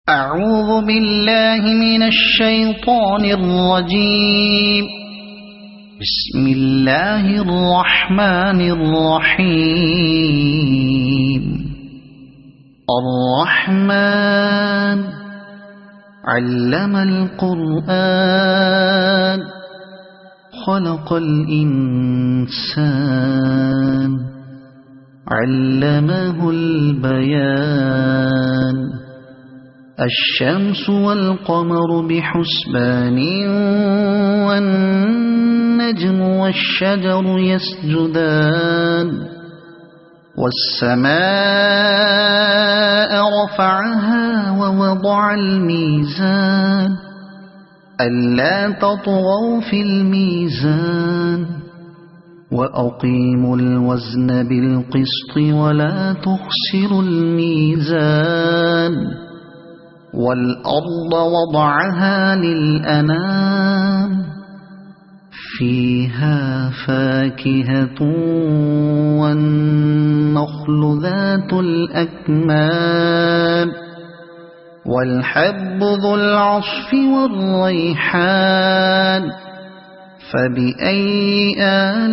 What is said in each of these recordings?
أعوذ بالله من الشيطان الرجيم. بسم الله الرحمن الرحيم. الرحمن علم القرآن خلق الإنسان علمه البيان. الشمس والقمر بحسبان والنجم والشجر يسجدان. والسماء رفعها ووضع الميزان ألا تطغوا في الميزان وأقيموا الوزن بالقسط ولا تخسروا الميزان. والأرض وضعها للأنام فيها فاكهة والنخل ذات الأكمام والحب ذو العصف والريحان. فبأي آلاء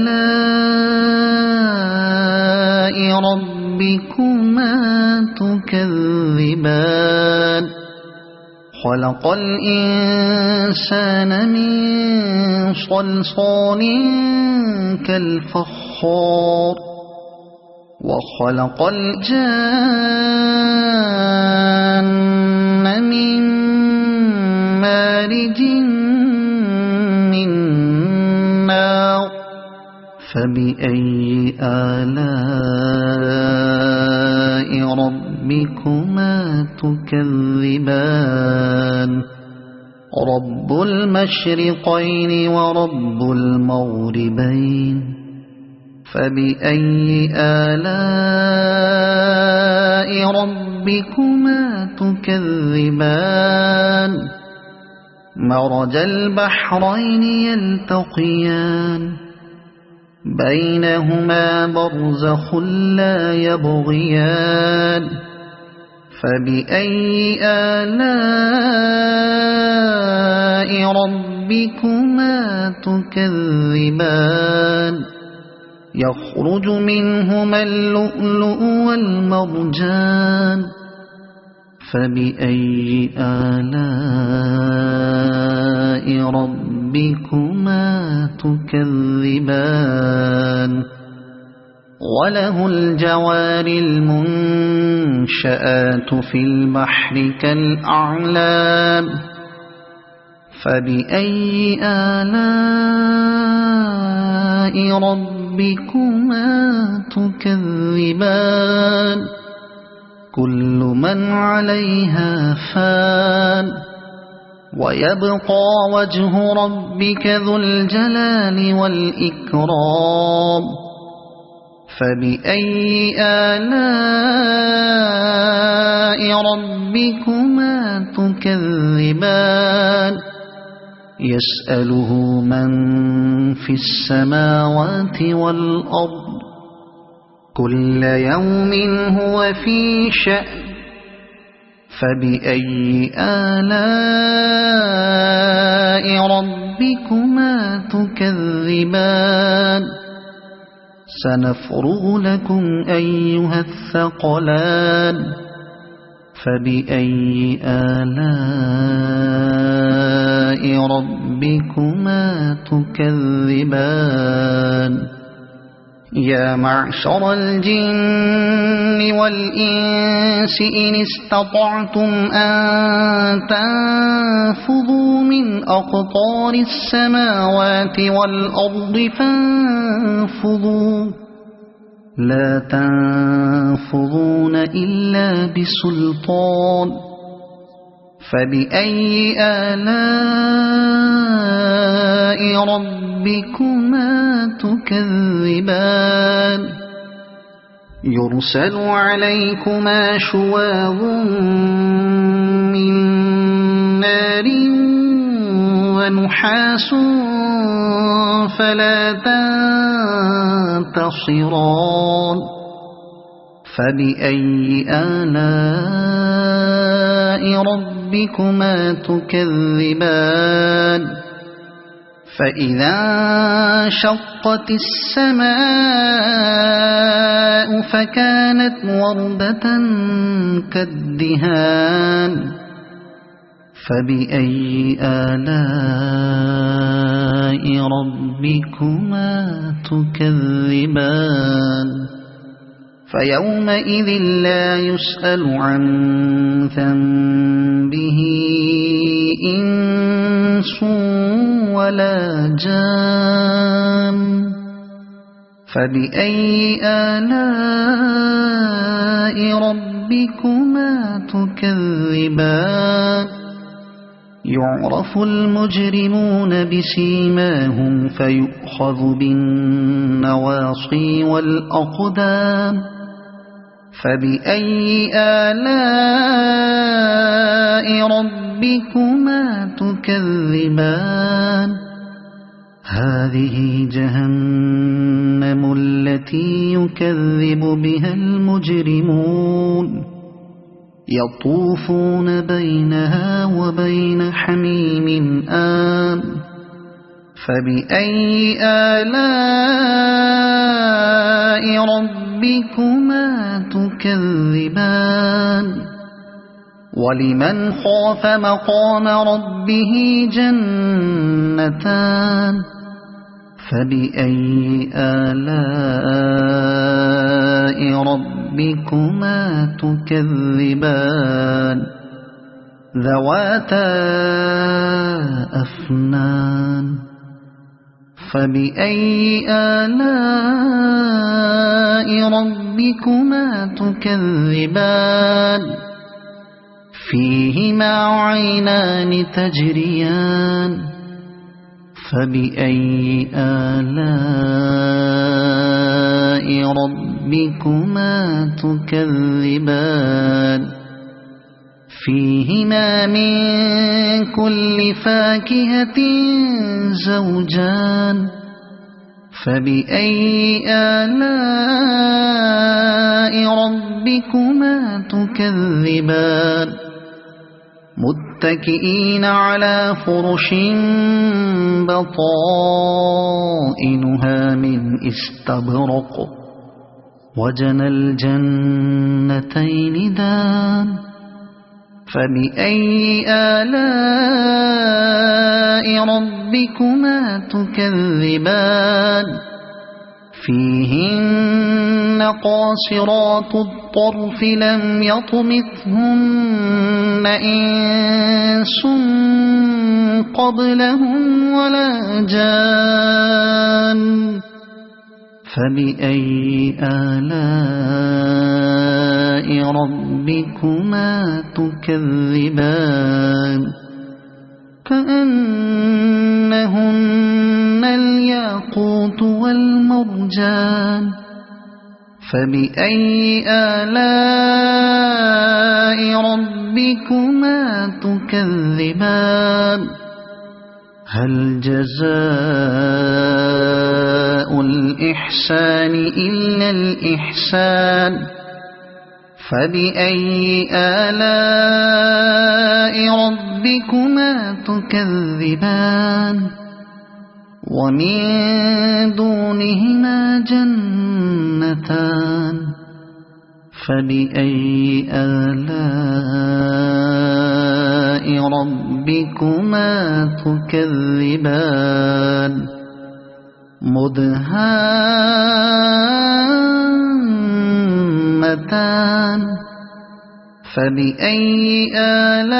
ربكما تكذبان. خلق الإنسان من صلصال كالفخار وخلق الجان من مارج من نار. فبأي آلاء ربكما تكذبان. رب المشرقين ورب المغربين. فبأي آلاء ربكما تكذبان. مرج البحرين يلتقيان بينهما برزخ لا يبغيان. فبأي آلاء ربكما تكذبان. يخرج منهما اللؤلؤ والمرجان. فبأي آلاء ربكما تكذبان. وله الجوار المنشآت في البحر كالأعلام. فبأي آلاء ربكما تكذبان. كل من عليها فان ويبقى وجه ربك ذو الجلال والإكرام. فبأي آلاء ربكما تكذبان. يسأله من في السماوات والأرض كل يوم هو في شأن. فبأي آلاء ربكما تكذبان. سنفرغ لكم أيها الثقلان. فبأي آلاء ربكما تكذبان. يا معشر الجن والإنس إن استطعتم أن تنفذوا من أقطار السماوات والأرض فانفذوا لا تنفذون إلا بسلطان. فبأي آلاء ربكما تكذبان. يرسل عليكما شواظ من نار ونحاس فلا تنتصران. فبأي آلاء ربكما تكذبان فإذا انشقت السماء فكانت وردة كالدهان فبأي آلاء ربكما تكذبان فيومئذ لا يسأل عن ذنبه إنس ولا جان فبأي آلاء ربكما تكذبان يعرف المجرمون بسيماهم فيؤخذ بالنواصي والأقدام فبأي آلاء ربكما تكذبان هذه جهنم التي يكذب بها المجرمون يطوفون بينها وبين حميم آن فبأي آلاء ربكما تكذبان ولمن خاف مقام ربه جنتان فبأي آلاء ربكما تكذبان ذواتا أفنان فبأي آلاء ربكما تكذبان فيهما عينان تجريان فبأي آلاء ربكما تكذبان فيهما من كل فاكهة زوجان فبأي آلاء ربكما تكذبان متكئين على فرش بطائنها من استبرق وجنى الجنتين دان فبأي آلاء ربكما تكذبان فيهن قاصرات الطرف لم يطمثهن إنس قبلهم ولا جان فبأي آلاء ربكما تكذبان كأنهن الياقوت والمرجان فبأي آلاء ربكما تكذبان هل جزاء الإحسان إلا الإحسان فبأي آلاء ربكما تكذبان ومن دونهما جنتان فبأي آلاء ربكما تكذبان مدهامتان فبأي آلاء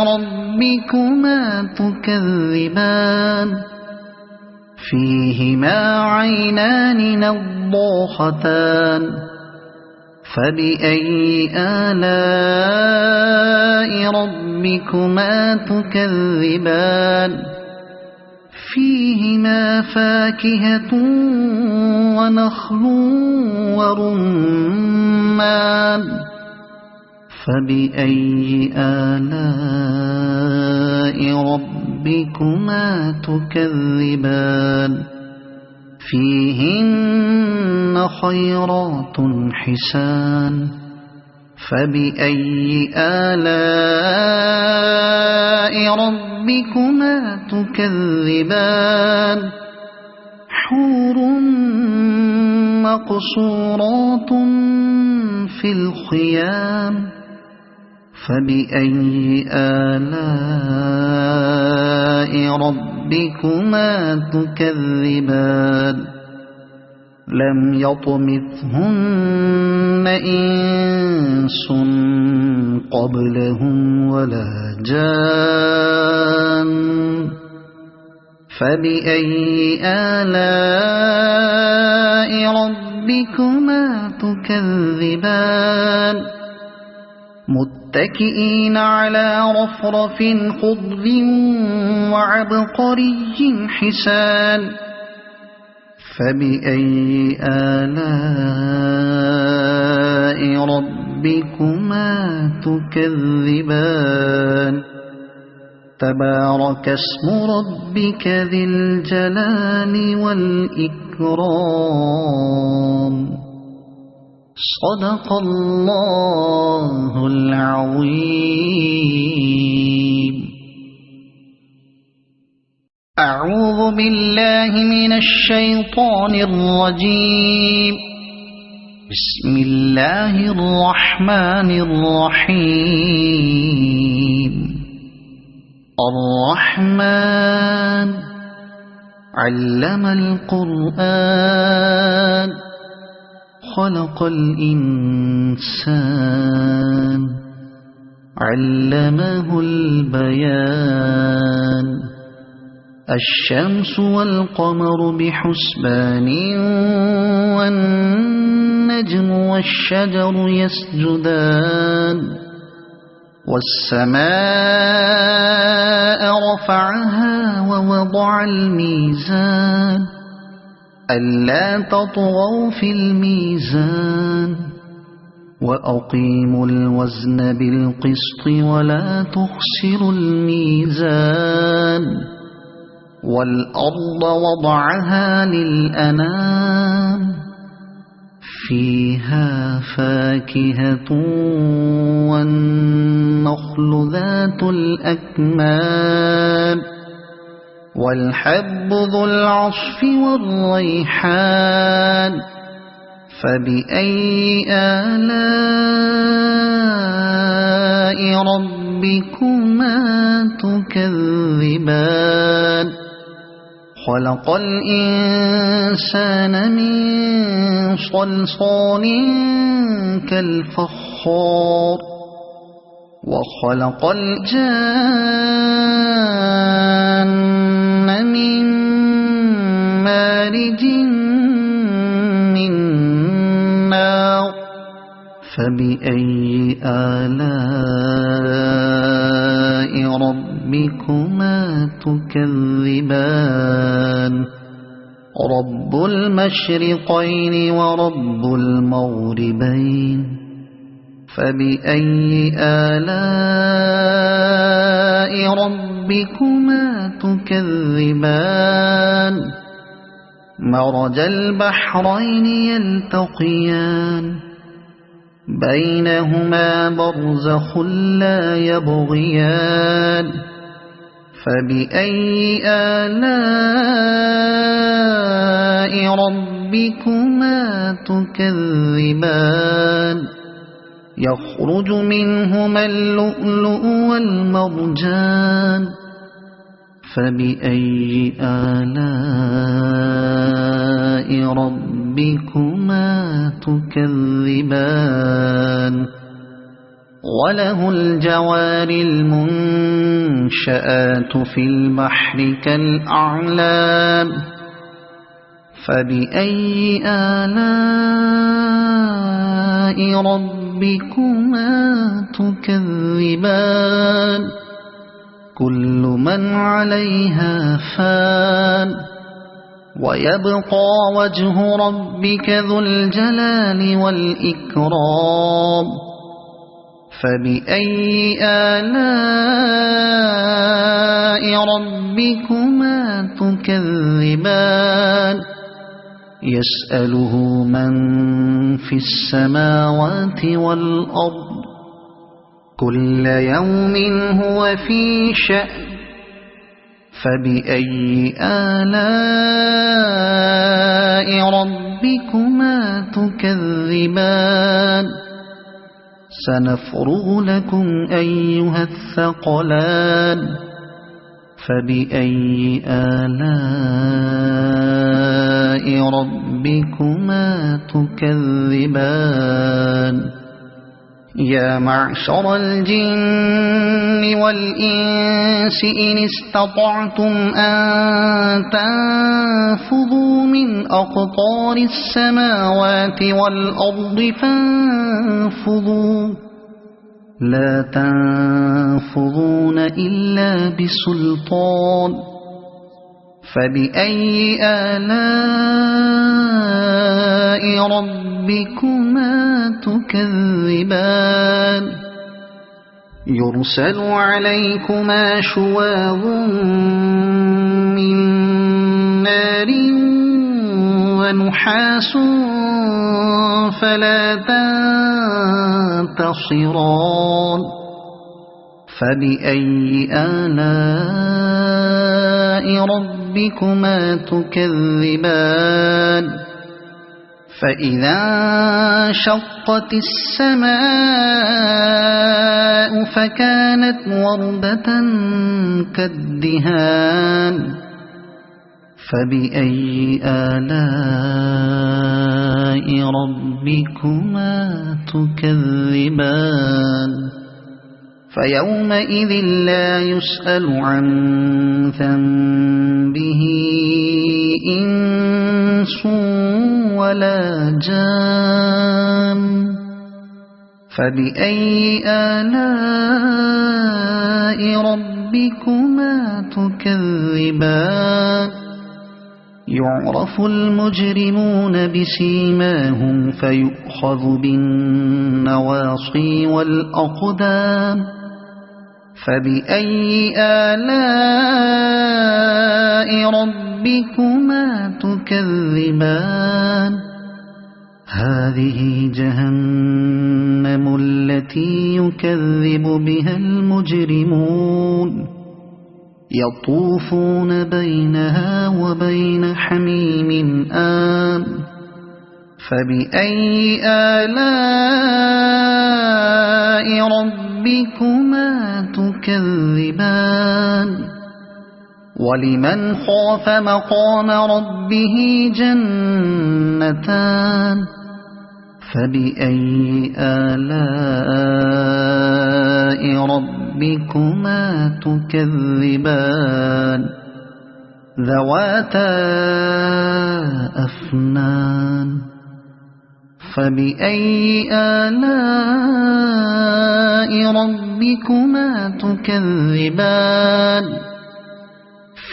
ربكما تكذبان فيهما عينان نضاختان فبأي آلاء ربكما تكذبان فيهما فاكهة ونخل ورمان فبأي آلاء ربكما تكذبان فيهن خيرات حسان فبأي آلاء ربكما تكذبان حور مقصورات في الخيام فبأي آلاء ربكما تكذبان لم يطمثهن إنس قبلهم ولا جان فبأي آلاء ربكما تكذبان متكئين على رفرف خضر وعبقري حسان فبأي آلاء ربكما تكذبان تبارك اسم ربك ذي الجلال والإكرام صدق الله العظيم. أعوذ بالله من الشيطان الرجيم. بسم الله الرحمن الرحيم. الرحمن علم القرآن خلق الإنسان علمه البيان الشمس والقمر بحسبان والنجم والشجر يسجدان والسماء رفعها ووضع الميزان ألا تطغوا في الميزان وأقيموا الوزن بالقسط ولا تخسروا الميزان والأرض وضعها للأنام فيها فاكهة والنخل ذات الأكمام والحب ذو العصف والريحان فبأي آلاء ربكما تكذبان خلق الإنسان من صلصال كالفخار وخلق الجان من مارج من نار فبأي آلاء ربكما تكذبان رب المشرقين ورب المغربين فبأي آلاء ربكما تكذبان مرج البحرين يلتقيان بينهما برزخ لا يبغيان فبأي آلاء ربكما تكذبان يخرج منهما اللؤلؤ والمرجان فبأي آلاء ربكما تكذبان وله الجوار المنشآت في البحر كالأعلام فبأي آلاء ربكما تكذبان كل من عليها فان ويبقى وجه ربك ذو الجلال والإكرام فبأي آلاء ربكما تكذبان يسأله من في السماوات والأرض كل يوم هو في شأن فبأي آلاء ربكما تكذبان سنفرغ لكم أيها الثقلان فبأي آلاء ربكما تكذبان يا معشر الجن والإنس إن استطعتم أن تنفذوا من أقطار السماوات والأرض فانفذوا لا تنفذون إلا بسلطان فبأي آلاء ربكما تكذبان يرسل عليكما شواظ من نار ونحاس فلا تنتصران فبأي آلاء ربكما تكذبان فإذا انشقت السماء فكانت وردة كالدهان فبأي آلاء ربكما تكذبان فيومئذ لا يسأل عن ذنبه إنس ولا جان فبأي آلاء ربكما تكذبان يعرف المجرمون بسيماهم فيؤخذ بالنواصي والأقدام فبأي آلاء ربكما تكذبان هذه جهنم التي يكذب بها المجرمون يطوفون بينها وبين حميم آن فبأي آلاء ربكما تكذبان ولمن خاف مقام ربه جنتان فبأي آلاء ربكما تكذبان ذواتا أفنان فبأي آلاء ربكما تكذبان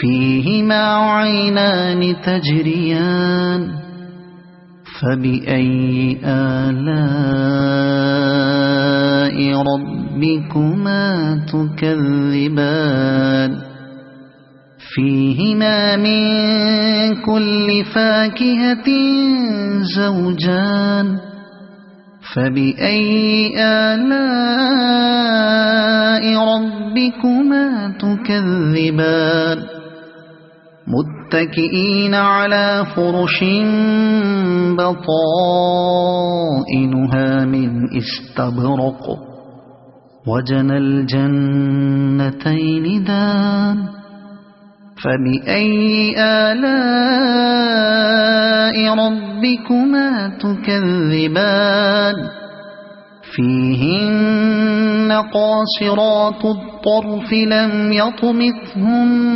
فيهما عينان تجريان فبأي آلاء ربكما تكذبان فيهما من كل فاكهة زوجان فبأي آلاء ربكما تكذبان متكئين على فرش بطائنها من استبرق وجنى الجنتين دان فبأي آلاء ربكما تكذبان فيهن قاصرات الطرف لم يطمثهن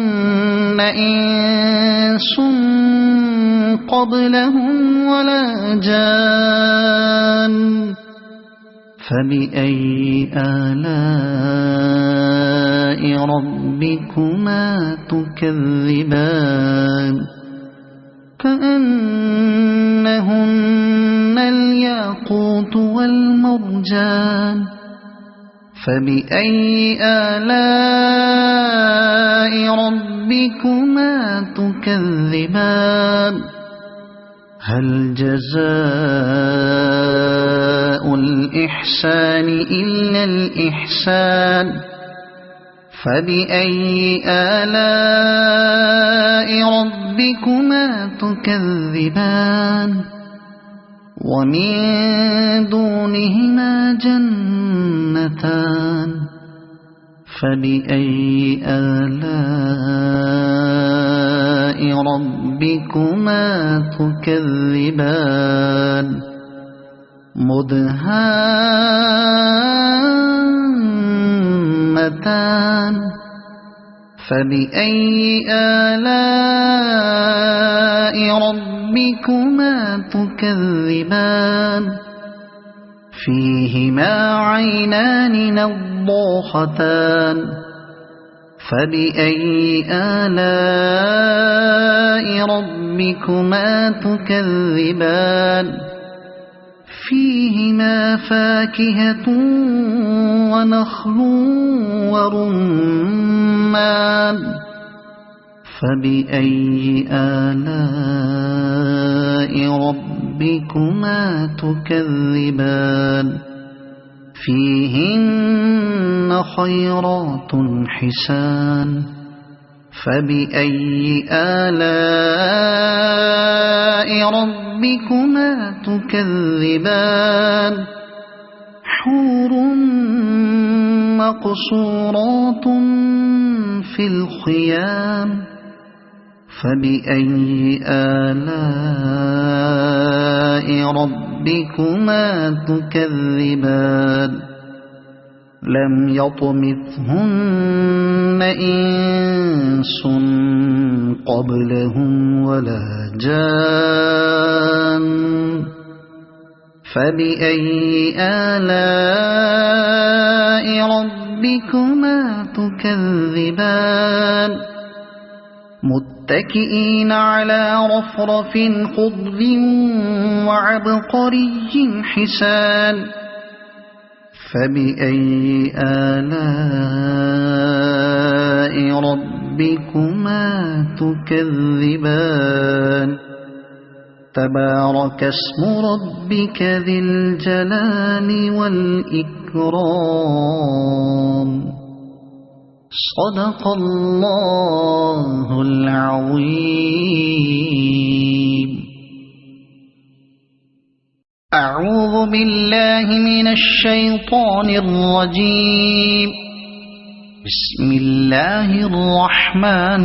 إنس قبلهم ولا جان فبأي آلاء ربكما تكذبان كأنهن الياقوت والمرجان فبأي آلاء ربكما تكذبان هل جزاء الإحسان إلا الإحسان فبأي آلاء ربكما تكذبان ومن دونهما جنتان فبأي آلاء ربكما تكذبان مدهامتان فبأي آلاء ربكما تكذبان فيهما عينان نضاختان فبأي آلاء ربكما تكذبان فيهما فاكهة ونخل ورمان فبأي آلاء ربكما تكذبان فيهن خيرات حسان فبأي آلاء ربكما تكذبان حور مقصورات في الخيام فبأي آلاء ربكما تكذبان لم يطمثهن إنس قبلهم ولا جان فبأي آلاء ربكما تكذبان متكئين على رفرف خضر وعبقري حسان فبأي آلاء ربكما تكذبان تبارك اسم ربك ذي الجلال والإكرام صدق الله العظيم. أعوذ بالله من الشيطان الرجيم. بسم الله الرحمن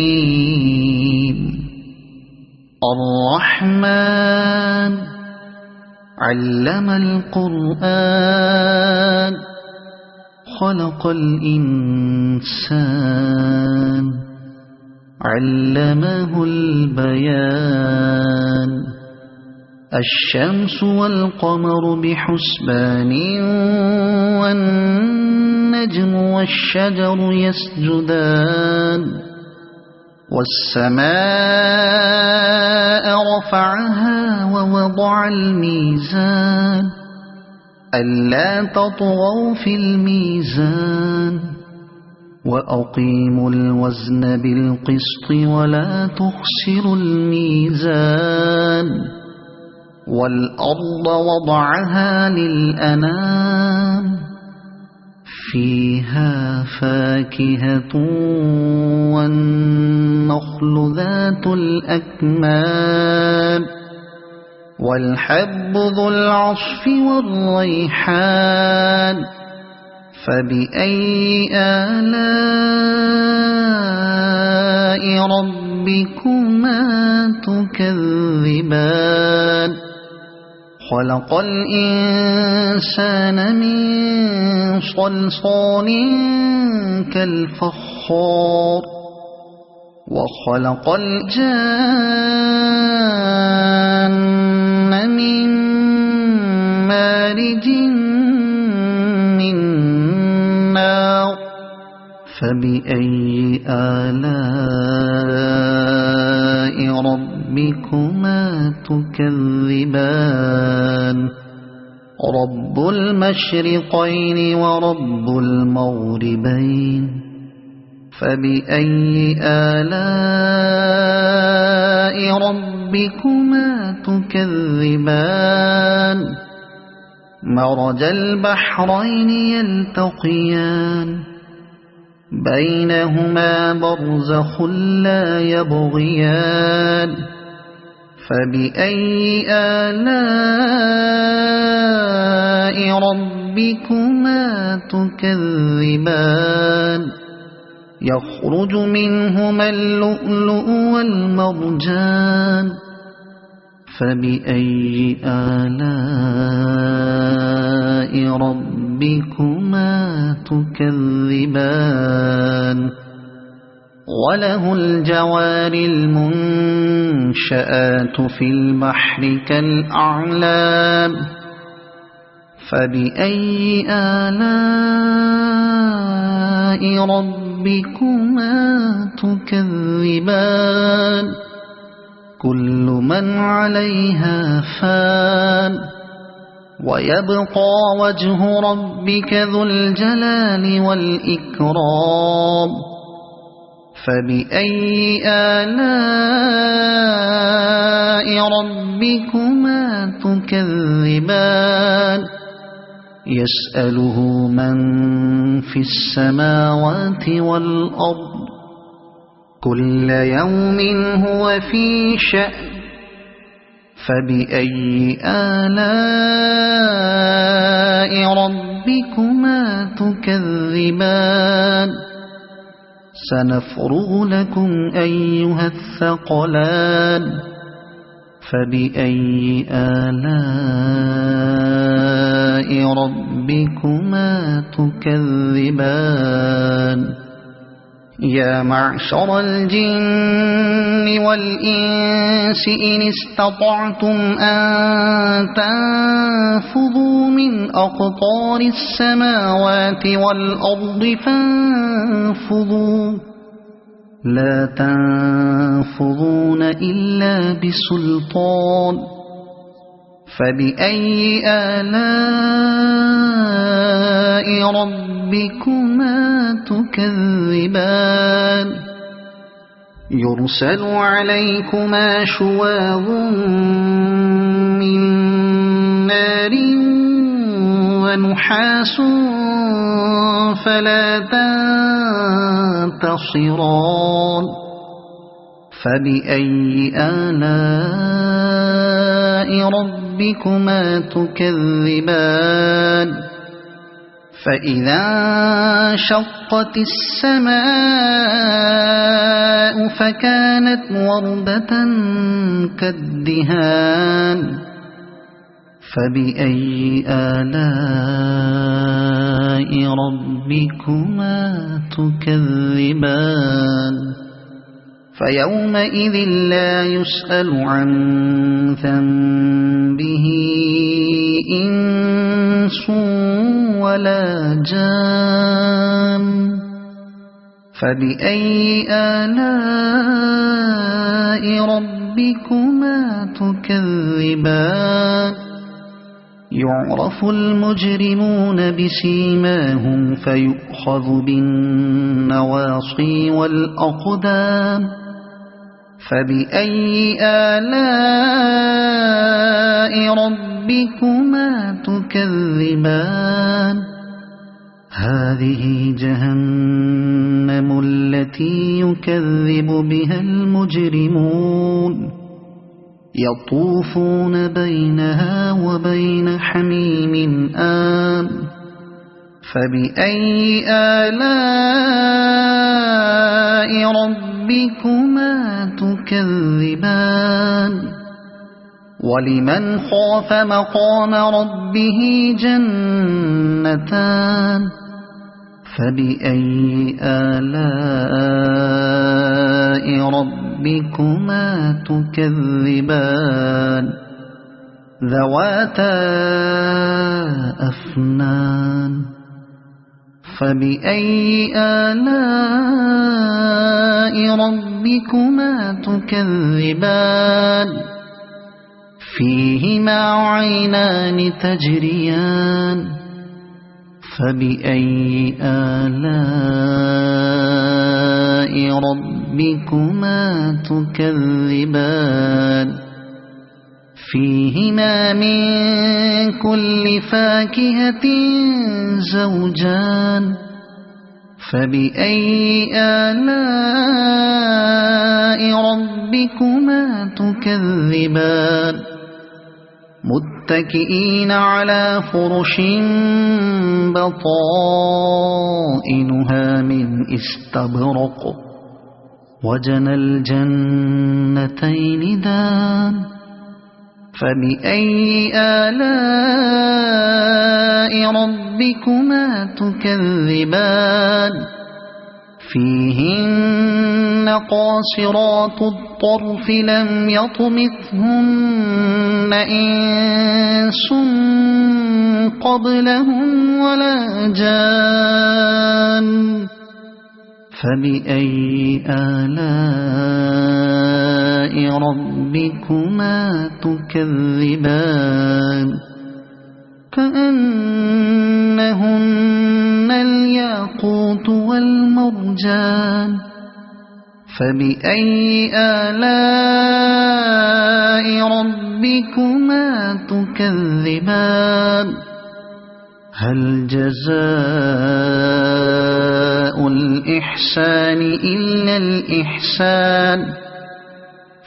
الرحيم. الرحمن علم القرآن خلق الإنسان علمه البيان الشمس والقمر بحسبان والنجم والشجر يسجدان والسماء رفعها ووضع الميزان ألا تطغوا في الميزان وأقيموا الوزن بالقسط ولا تخسروا الميزان والأرض وضعها للأنام فيها فاكهة والنخل ذات الأكمام والحب ذو العصف والريحان فبأي آلاء ربكما تكذبان خلق الإنسان من صلصال كالفخار وخلق الجان من مارج من نار فبأي آلاء ربكما تكذبان رب المشرقين ورب المغربين فبأي آلاء ربكما تكذبان مرج البحرين يلتقيان بينهما برزخ لا يبغيان فبأي آلاء ربكما تكذبان يخرج منهما اللؤلؤ والمرجان فبأي آلاء ربكما تكذبان وله الجوار المنشآت في البحر كالأعلام فبأي آلاء ربكما تكذبان كل من عليها فان ويبقى وجه ربك ذو الجلال والإكرام فبأي آلاء ربكما تكذبان يسأله من في السماوات والأرض كل يوم هو في شأن فبأي آلاء ربكما تكذبان سنفرغ لكم أيها الثقلان فبأي آلاء ربكما تكذبان يا معشر الجن والإنس إن استطعتم أن تنفذوا من أقطار السماوات والأرض فانفذوا لا تنفذون إلا بسلطان فبأي آلاء ربكما تكذبان يرسل عليكما شواظ من نار ونحاس فلا تنتصران فبأي آلاء ربكما تكذبان فإذا انشقت السماء فكانت وردة كالدهان فبأي آلاء ربكما تكذبان فيومئذ لا يسأل عن ذنبه إنس ولا جان فبأي آلاء ربكما تكذبان يعرف المجرمون بسيماهم فيؤخذ بالنواصي والأقدام فبأي آلاء ربكما تكذبان هذه جهنم التي يكذب بها المجرمون يطوفون بينها وبين حميم آن فبأي آلاء ربكما تكذبان ولمن خاف مقام ربه جنتان فبأي آلاء ربكما تكذبان ذواتا أفنان فبأي آلاء ربكما تكذبان فيهما عينان تجريان فبأي آلاء ربكما تكذبان فيهما من كل فاكهة زوجان فبأي آلاء ربكما تكذبان متكئين على فرش بطائنها من استبرق وجنى الجنتين دان فبأي آلاء ربكما تكذبان فيهن قاصرات الطرف لم يطمثهن إنس قبلهم ولا جان فبأي آلاء ربكما تكذبان كأنهن الياقوت والمرجان فبأي آلاء ربكما تكذبان هل جزاء الإحسان إلا الإحسان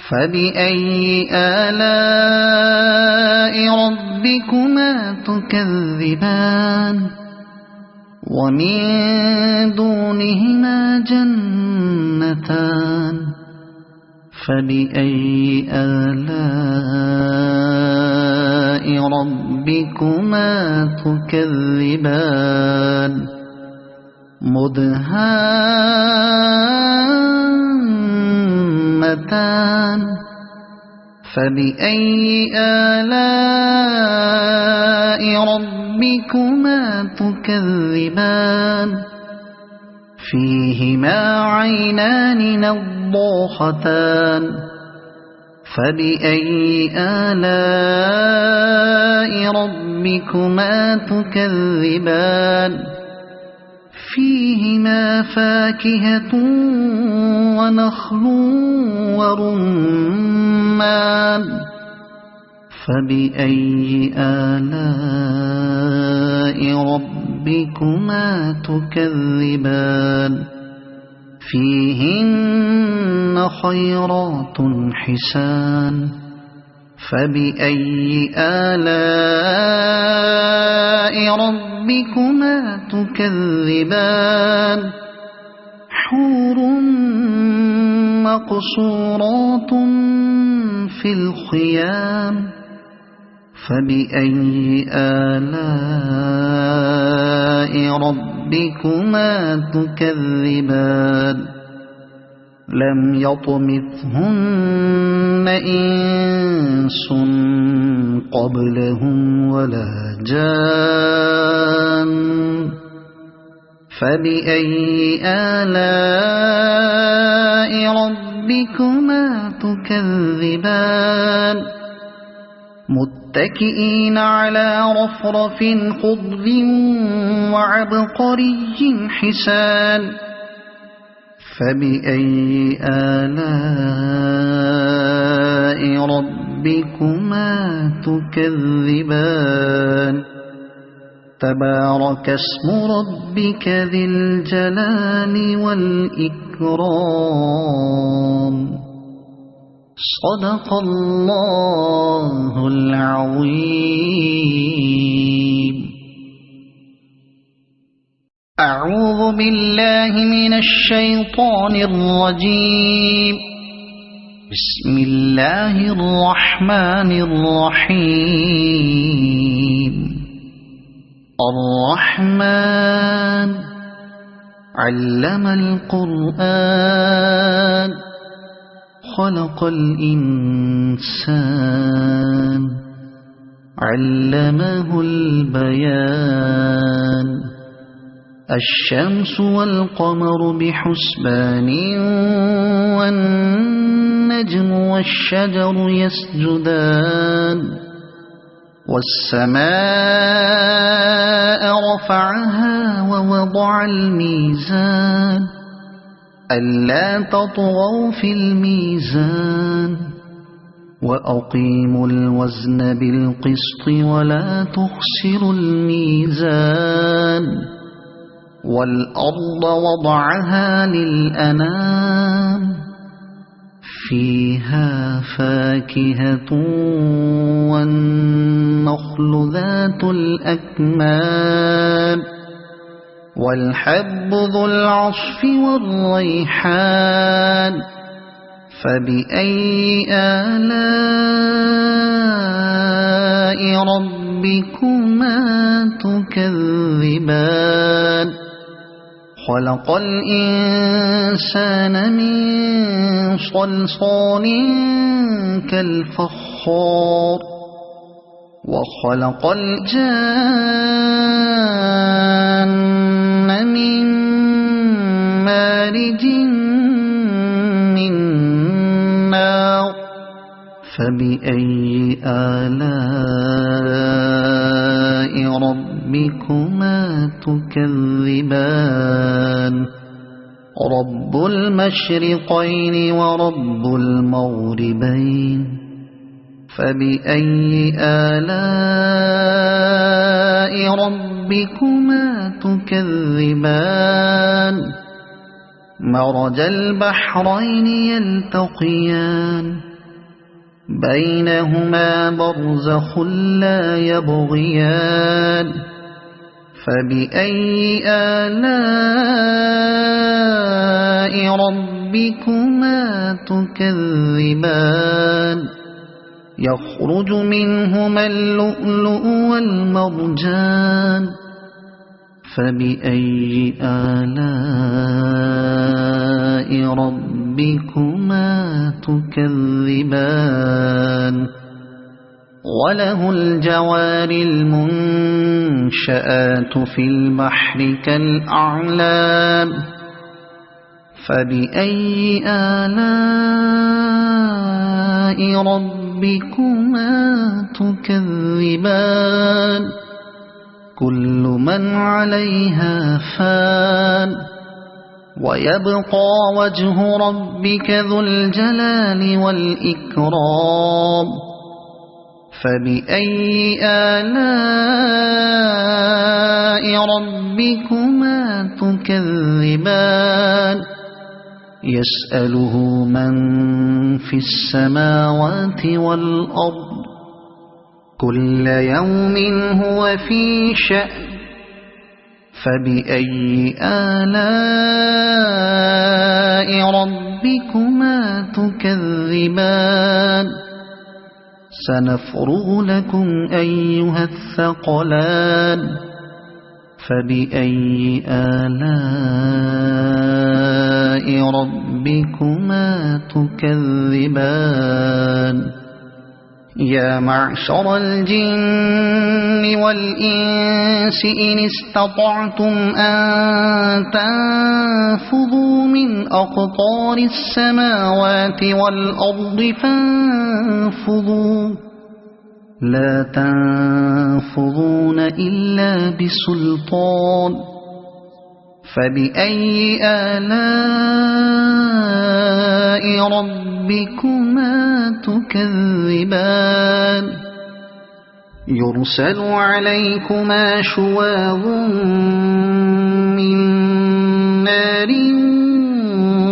فبأي آلاء ربكما تكذبان ومن دونهما جنتان فبأي آلاء ربكما تكذبان مدهامتان فبأي آلاء ربكما تكذبان فيهما عينان نضاختان فبأي آلاء ربكما تكذبان فيهما فاكهة ونخل ورمان فبأي آلاء ربكما تكذبان فيهن خيرات حسان فبأي آلاء ربكما تكذبان حور مقصورات في الخيام فبأي آلاء ربكما تكذبان لم يطمثهن إنس قبلهم ولا جان فبأي آلاء ربكما تكذبان متكئين على رفرف خضر وعبقري حسان فبأي آلاء ربكما تكذبان تبارك اسم ربك ذي الجلال والإكرام صدق الله العظيم. أعوذ بالله من الشيطان الرجيم. بسم الله الرحمن الرحيم. الرحمن علم القرآن خلق الإنسان علمه البيان الشمس والقمر بحسبان والنجم والشجر يسجدان والسماء رفعها ووضع الميزان ألا تطغوا في الميزان وأقيموا الوزن بالقسط ولا تخسروا الميزان والأرض وضعها للأنام فيها فاكهة والنخل ذات الأكمام والحب ذو العصف والريحان فبأي آلاء ربكما تكذبان خلق الإنسان من صلصال كالفخار وخلق الجان من مارج من نار فبأي آلاء ربكما تكذبان رب المشرقين ورب المغربين فبأي آلاء ربكما تكذبان مرج البحرين يلتقيان بينهما برزخ لا يبغيان فبأي آلاء ربكما تكذبان يخرج منهما اللؤلؤ والمرجان فبأي آلاء ربكما تكذبان وله الجوار المنشآت في البحر كالأعلام فبأي آلاء ربكما تكذبان كل من عليها فان ويبقى وجه ربك ذو الجلال والإكرام فبأي آلاء ربكما تكذبان يسأله من في السماوات والأرض كل يوم هو في شأن فبأي آلاء ربكما تكذبان سنفرغ لكم أيها الثقلان فبأي آلاء ربكما تكذبان يا معشر الجن والإنس إن استطعتم أن تنفذوا من أقطار السماوات والأرض فانفذوا لا تنفذون إلا بسلطان فبأي آلاء ربكما تكذبان يرسل عليكما شواظ من نار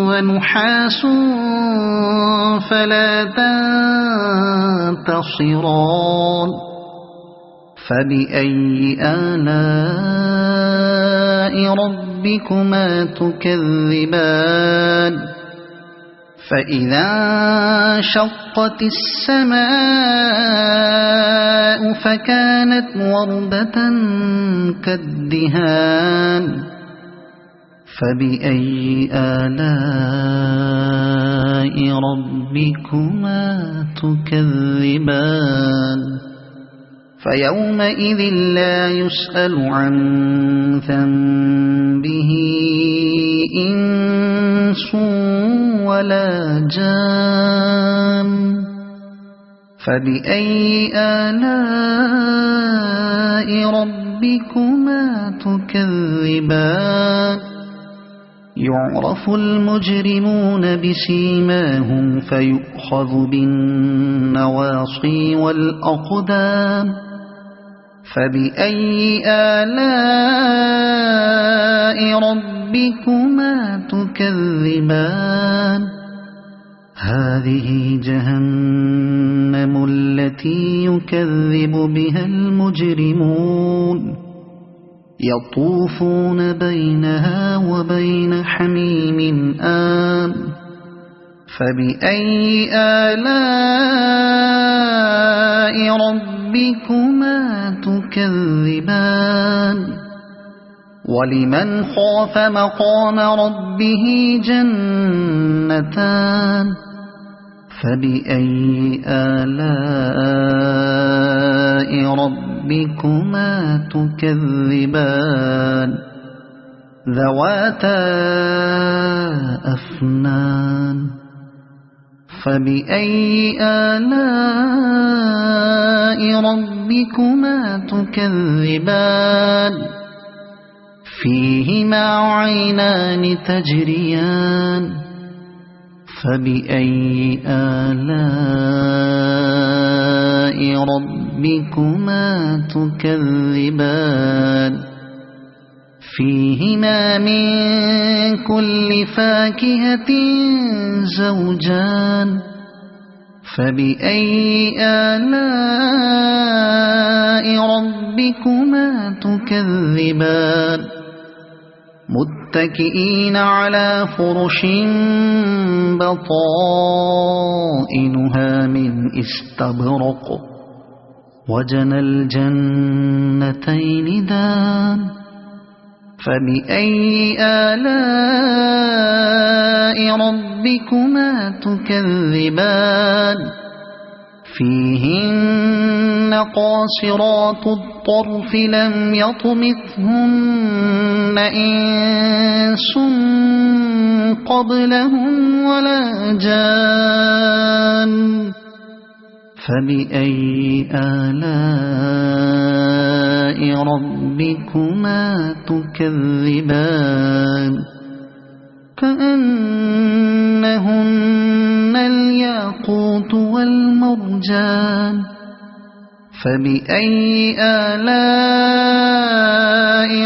ونحاس فلا تنتصران فبأي آلاء ربكما تكذبان فإذا انشقت السماء فكانت وردة كالدهان فبأي آلاء ربكما تكذبان فيومئذ لا يسأل عن ذنبه إنس ولا جان فبأي آلاء ربكما تكذبان يعرف المجرمون بسيماهم فيؤخذ بالنواصي والأقدام فبأي آلاء ربكما تكذبان هذه جهنم التي يكذب بها المجرمون يطوفون بينها وبين حميم آن فبأي آلاء ربكما تكذبان ولمن خاف مقام ربه جنتان فبأي آلاء ربكما تكذبان ذواتا أفنان فبأي آلاء ربكما تكذبان فيهما عينان تجريان فبأي آلاء ربكما تكذبان فيهما من كل فاكهة زوجان فبأي آلاء ربكما تكذبان متكئين على فرش بطائنها من استبرق وجنى الجنتين دان فبأي آلاء ربكما تكذبان فيهن قاصرات الطرف لم يطمثهن إنس قبلهم ولا جان فبأي آلاء ربكما تكذبان كأنهن الياقوت والمرجان فبأي آلاء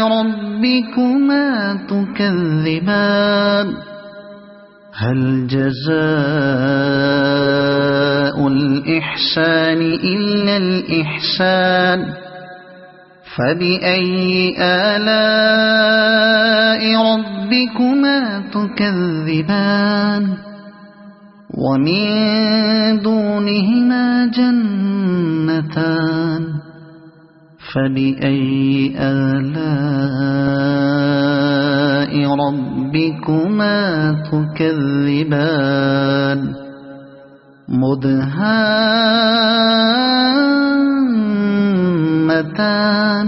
ربكما تكذبان هل جزاء الإحسان إلا الإحسان فبأي آلاء ربكما تكذبان ومن دونهما جنتان فبأي آلاء ربكما تكذبان مدهامتان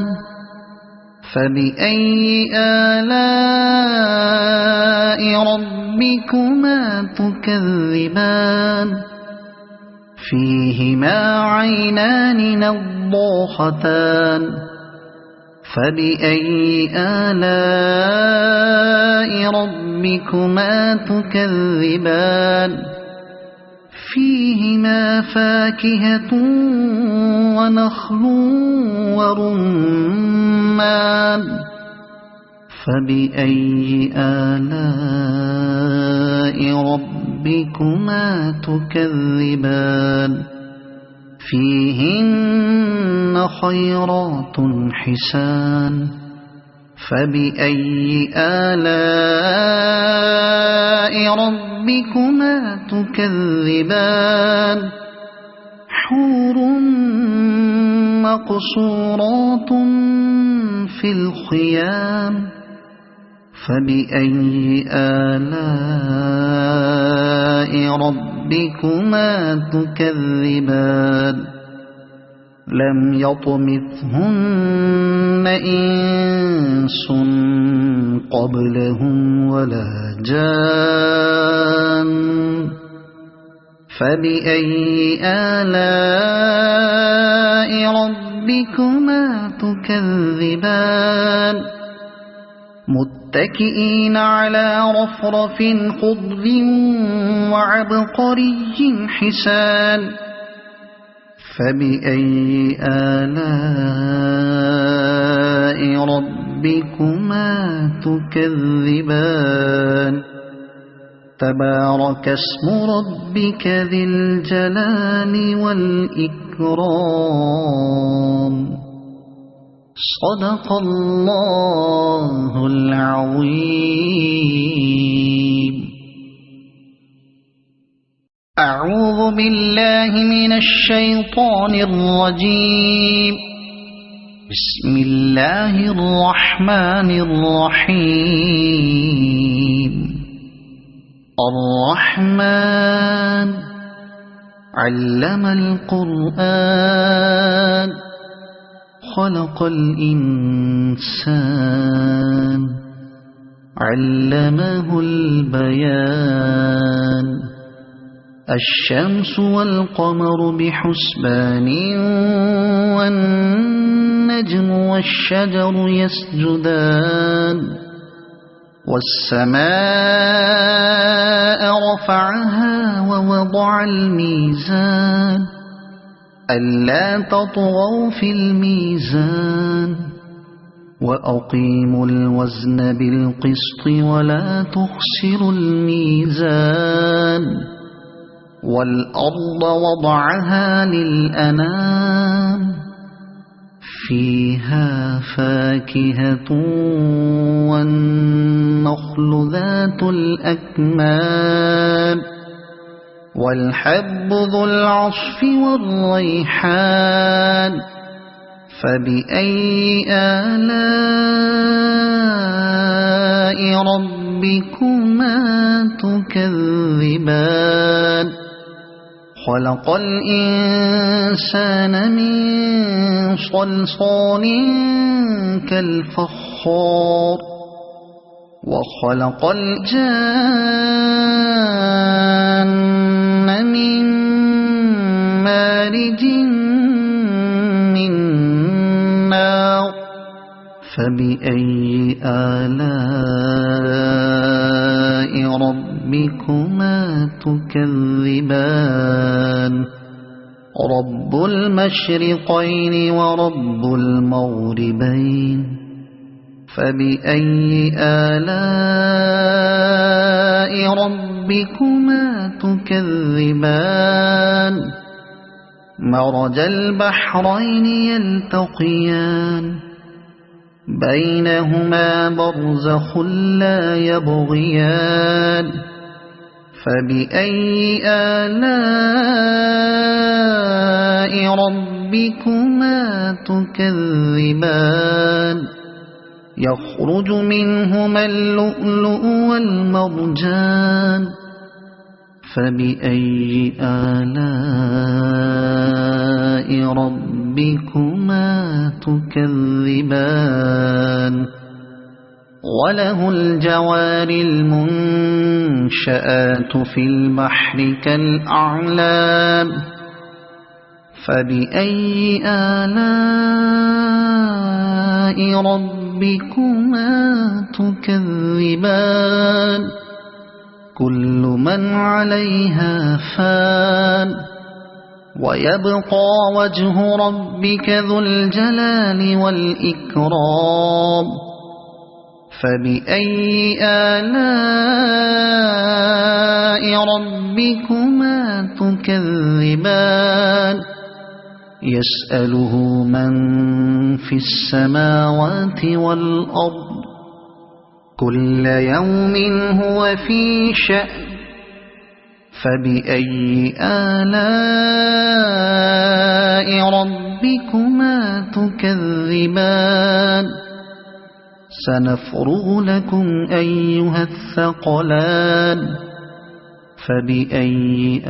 فبأي آلاء ربكما تكذبان فيهما عينان نضاختان فبأي آلاء ربكما تكذبان فيهما فاكهة ونخل ورمان فبأي آلاء ربكما تكذبان فيهن خيرات حسان فبأي آلاء ربكما تكذبان حور مقصورات في الخيام فبأي آلاء ربكما تكذبان لم يطمثهن إنس قبلهم ولا جان فبأي آلاء ربكما تكذبان متكئين على رفرف خضر وعبقري حسان فبأي آلاء ربكما تكذبان تبارك اسم ربك ذي الجلال والإكرام صدق الله العظيم. أعوذ بالله من الشيطان الرجيم. بسم الله الرحمن الرحيم. الرحمن علم القرآن خلق الإنسان علمه البيان الشمس والقمر بحسبان والنجم والشجر يسجدان والسماء رفعها ووضع الميزان ألا تطغوا في الميزان وأقيموا الوزن بالقسط ولا تخسروا الميزان والأرض وضعها للأنام فيها فاكهة والنخل ذات الأكمام والحب ذو العصف والريحان فبأي آلاء ربكما تكذبان خلق الإنسان من صلصال كالفخار وخلق الجان من مارج من نار فبأي آلاء ربكما تكذبان رب المشرقين ورب المغربين فبأي آلاء ربكما تكذبان مرج البحرين يلتقيان بينهما برزخ لا يبغيان فبأي آلاء ربكما تكذبان يخرج منهما اللؤلؤ والمرجان فبأي آلاء ربكما تكذبان وله الجوار المنشآت في البحر كالأعلام فبأي آلاء ربكما تكذبان كل من عليها فان ويبقى وجه ربك ذو الجلال والإكرام فبأي آلاء ربكما تكذبان يسأله من في السماوات والأرض كل يوم هو في شأن فبأي آلاء ربكما تكذبان سنفرغ لكم أيها الثقلان فبأي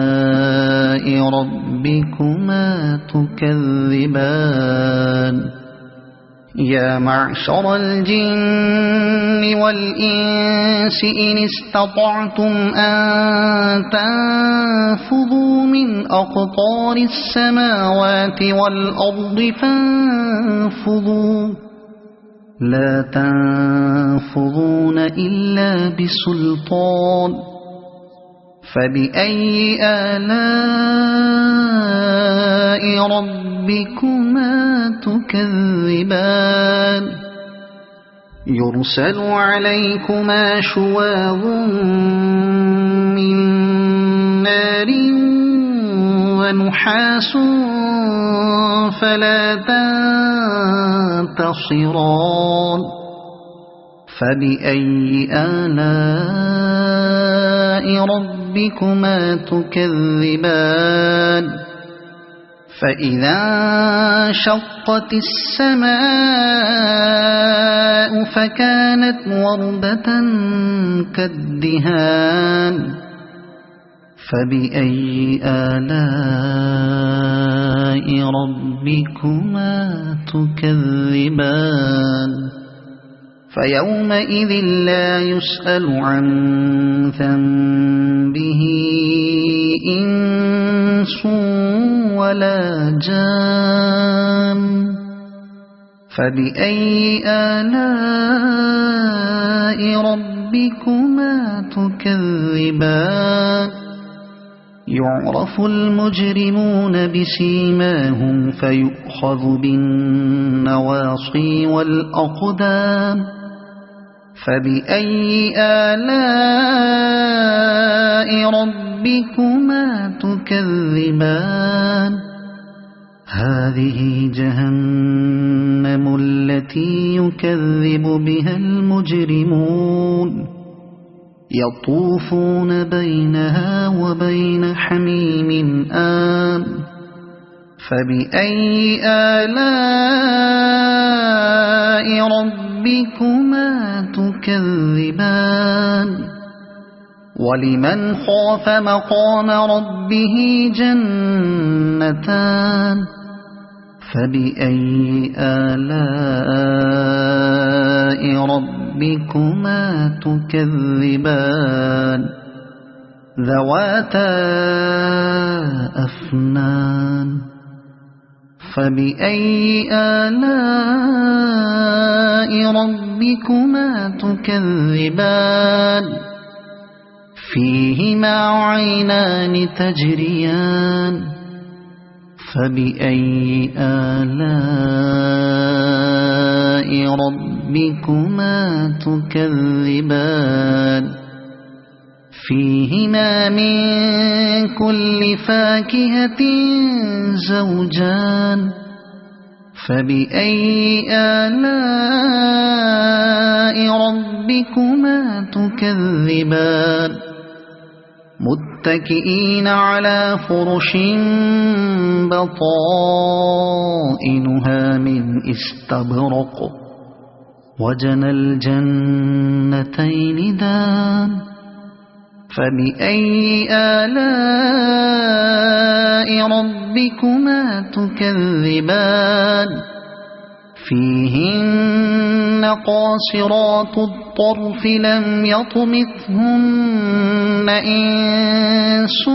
آلاء ربكما تكذبان يا معشر الجن والإنس إن استطعتم أن تنفذوا من أقطار السماوات والأرض فانفذوا لا تنفضون إلا بسلطان فبأي آلاء ربكما تكذبان يرسل عليكما شواظ من نار ونحاس فلا تنتصران فبأي آلاء ربكما تكذبان فإذا انشقت السماء فكانت وردة كالدهان فبأي آلاء ربكما تكذبان فيومئذ لا يسأل عن ذنبه إنس ولا جان فبأي آلاء ربكما تكذبان يعرف المجرمون بسيماهم فيؤخذ بالنواصي والأقدام فبأي آلاء ربكما تكذبان هذه جهنم التي يكذب بها المجرمون يطوفون بينها وبين حميم آن فبأي آلاء ربكما تكذبان ولمن خاف مقام ربه جنتان فبأي آلاء ربكما تكذبان ذواتا أفنان فبأي آلاء ربكما تكذبان فيهما عينان تجريان فبأي آلاء ربكما تكذبان فيهما من كل فاكهة زوجان فبأي آلاء ربكما تكذبان متكئين على فرش بطائنها من استبرق وجنى الجنتين دان فبأي آلاء ربكما تكذبان فيهن قاصرات الطرف لم يطمثهن إنس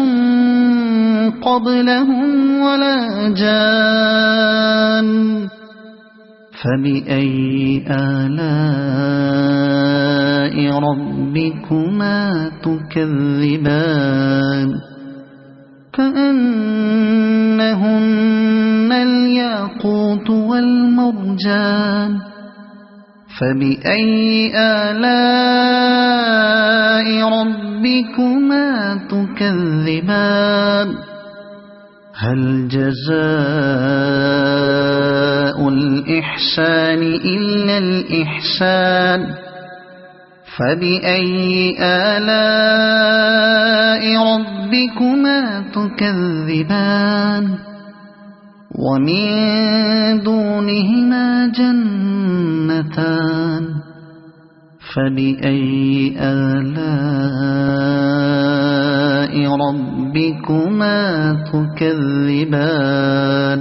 قبلهم ولا جان فبأي آلاء ربكما تكذبان كأنهن الياقوت والمرجان فبأي آلاء ربكما تكذبان هل جزاء الإحسان إلا الإحسان فبأي آلاء ربكما تكذبان ومن دونهما جنتان فبأي آلاء ربكما تكذبان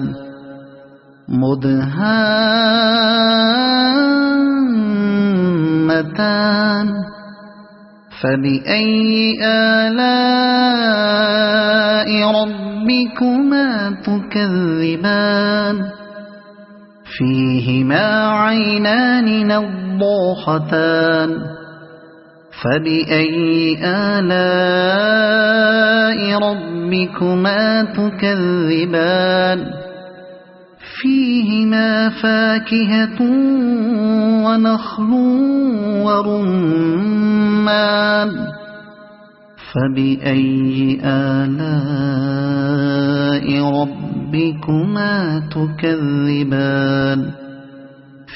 مدهامتان فبأي آلاء ربكما تكذبان فيهما عينان نضاختان فبأي آلاء ربكما تكذبان فيهما فاكهة ونخل ورمان فبأي آلاء ربكما تكذبان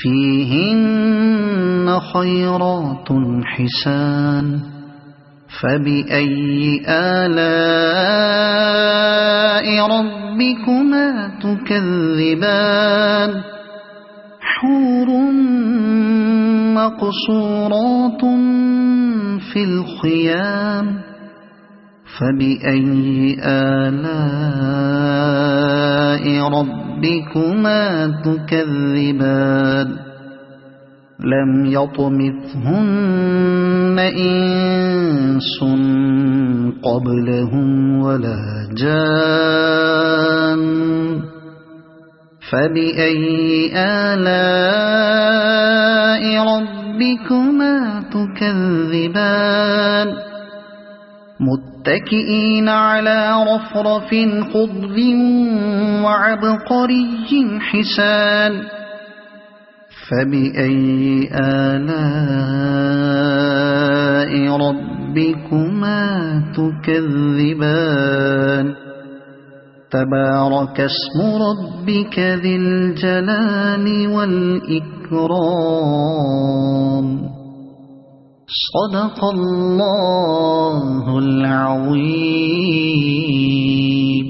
فيهن خيرات حسان فبأي آلاء ربكما تكذبان حور مقصورات في الخيام فبأي آلاء ربكما تكذبان لم يطمثهن إنس قبلهم ولا جان فبأي آلاء ربكما تكذبان متكئين على رفرف خضر وعبقري حسان فبأي آلاء ربكما تكذبان تبارك اسم ربك ذي الجلال والإكرام صدق الله العظيم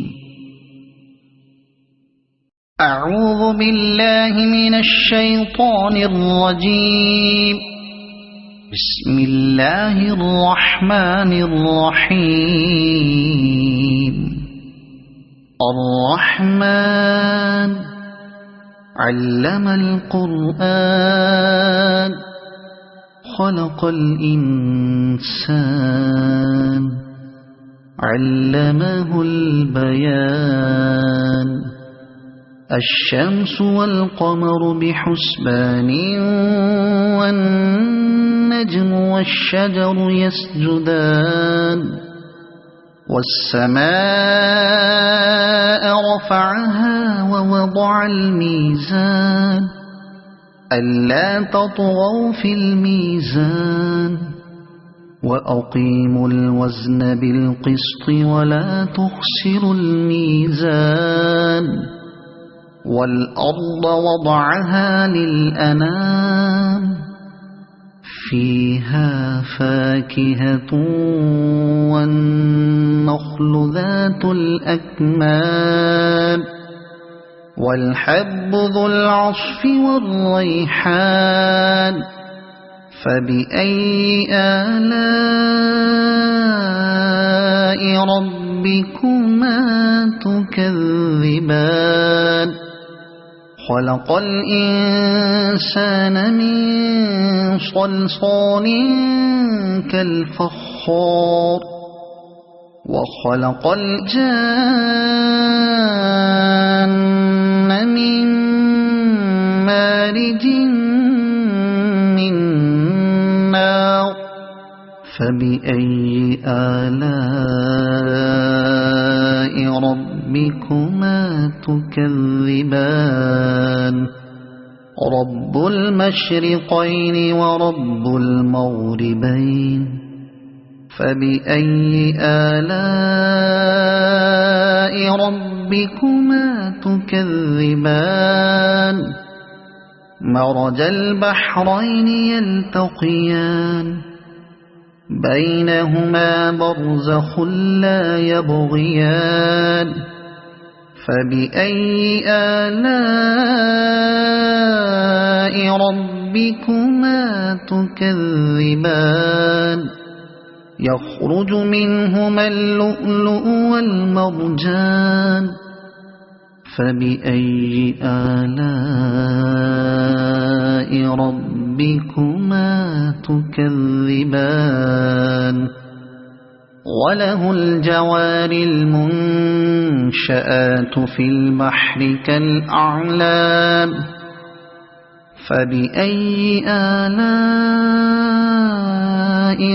أعوذ بالله من الشيطان الرجيم بسم الله الرحمن الرحيم الرحمن علم القرآن خلق الإنسان علمه البيان الشمس والقمر بحسبان والنجم والشجر يسجدان والسماء رفعها ووضع الميزان ألا تطغوا في الميزان وأقيموا الوزن بالقسط ولا تخسروا الميزان والأرض وضعها للأنام فيها فاكهة والنخل ذات الأكمام والحب ذو العصف والريحان فبأي آلاء ربكما تكذبان خلق الإنسان من صلصال كالفخار وخلق الجان من مارج من نار فبأي آلاء ربكما تكذبان رب المشرقين ورب المغربين فبأي آلاء ربكما تكذبان مرج البحرين يلتقيان بينهما برزخ لا يبغيان فبأي آلاء ربكما تكذبان يخرج منهما اللؤلؤ والمرجان فبأي آلاء ربكما تكذبان وله الجوار المنشآت في البحر كالأعلام فبأي آلاء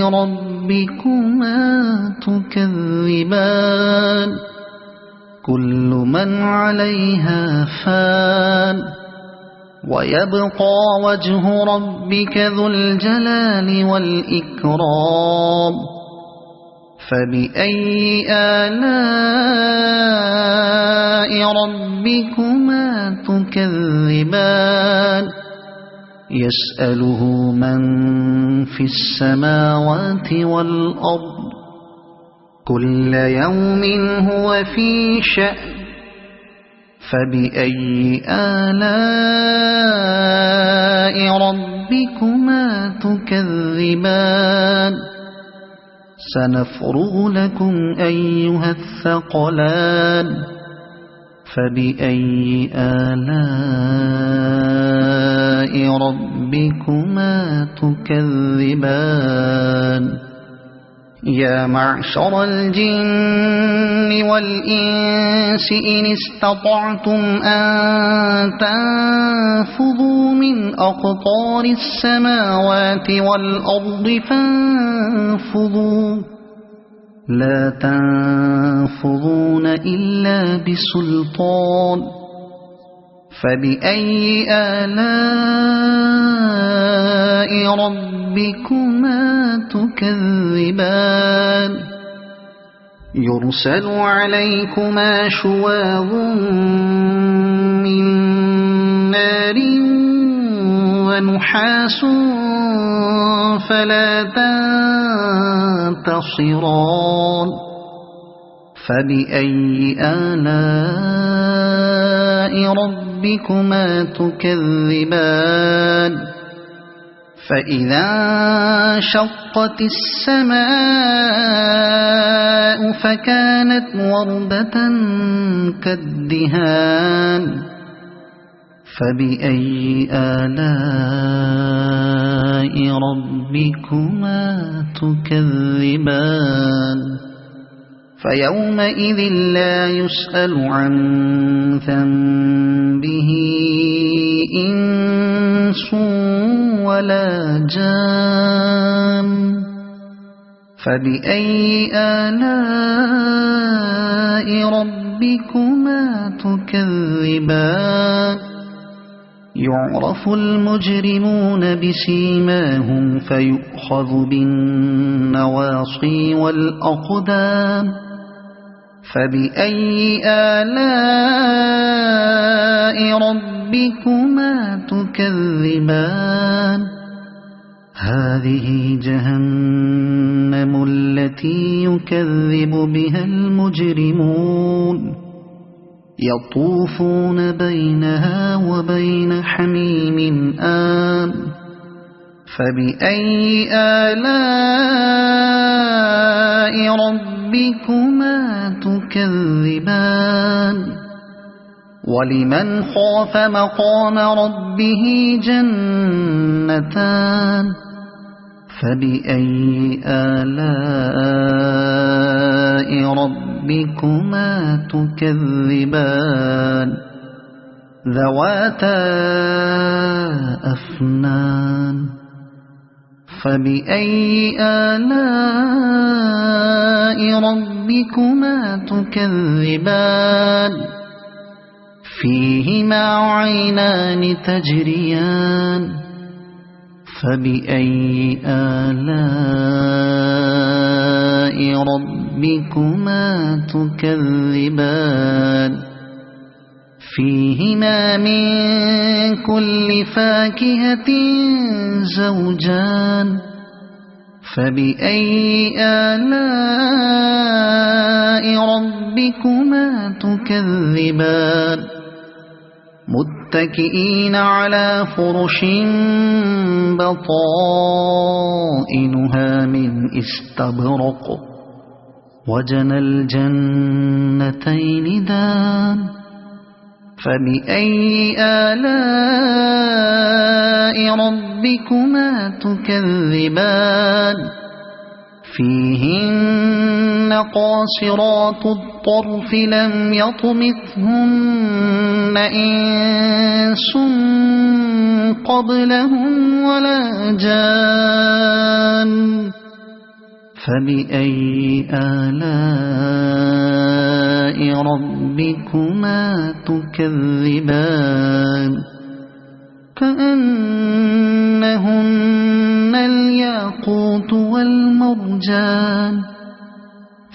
ربكما تكذبان كل من عليها فان ويبقى وجه ربك ذو الجلال والإكرام فبأي آلاء ربكما تكذبان يسأله من في السماوات والأرض كل يوم هو في شأن فبأي آلاء ربكما تكذبان سنفرغ لكم أيها الثقلان فبأي آلاء ربكما تكذبان يا معشر الجن والإنس إن استطعتم أن تنفذوا من أقطار السماوات والأرض فانفذوا لا تنفذون إلا بسلطان فبأي آلاء ربكما تكذبان يرسل عليكما شواظ من نار ونحاس فلا تنتصران فبأي آلاء ربكما تكذبان فإذا انشقت السماء فكانت وردة كالدهان فبأي آلاء ربكما تكذبان فيومئذ لا يسأل عن ذنبه إنس ولا جان فبأي آلاء ربكما تكذبان يعرف المجرمون بسيماهم فيؤخذ بالنواصي والأقدام فبأي آلاء ربكما تكذبان هذه جهنم التي يكذب بها المجرمون يطوفون بينها وبين حميم آن فبأي آلاء ربكما تكذبان ولمن خاف مقام ربه جنتان فبأي آلاء ربكما تكذبان ذواتا أفنان فبأي آلاء ربكما تكذبان فيهما عينان تجريان فبأي آلاء ربكما تكذبان فيهما من كل فاكهة زوجان فبأي آلاء ربكما تكذبان متكئين على فرش بطائنها من استبرق وجنى الجنتين دان فبأي آلاء ربكما تكذبان فيهن قاصرات الطرف لم يطمثهن إنس قبلهم ولا جان فبأي آلاء ربكما تكذبان كأنهن الياقوت والمرجان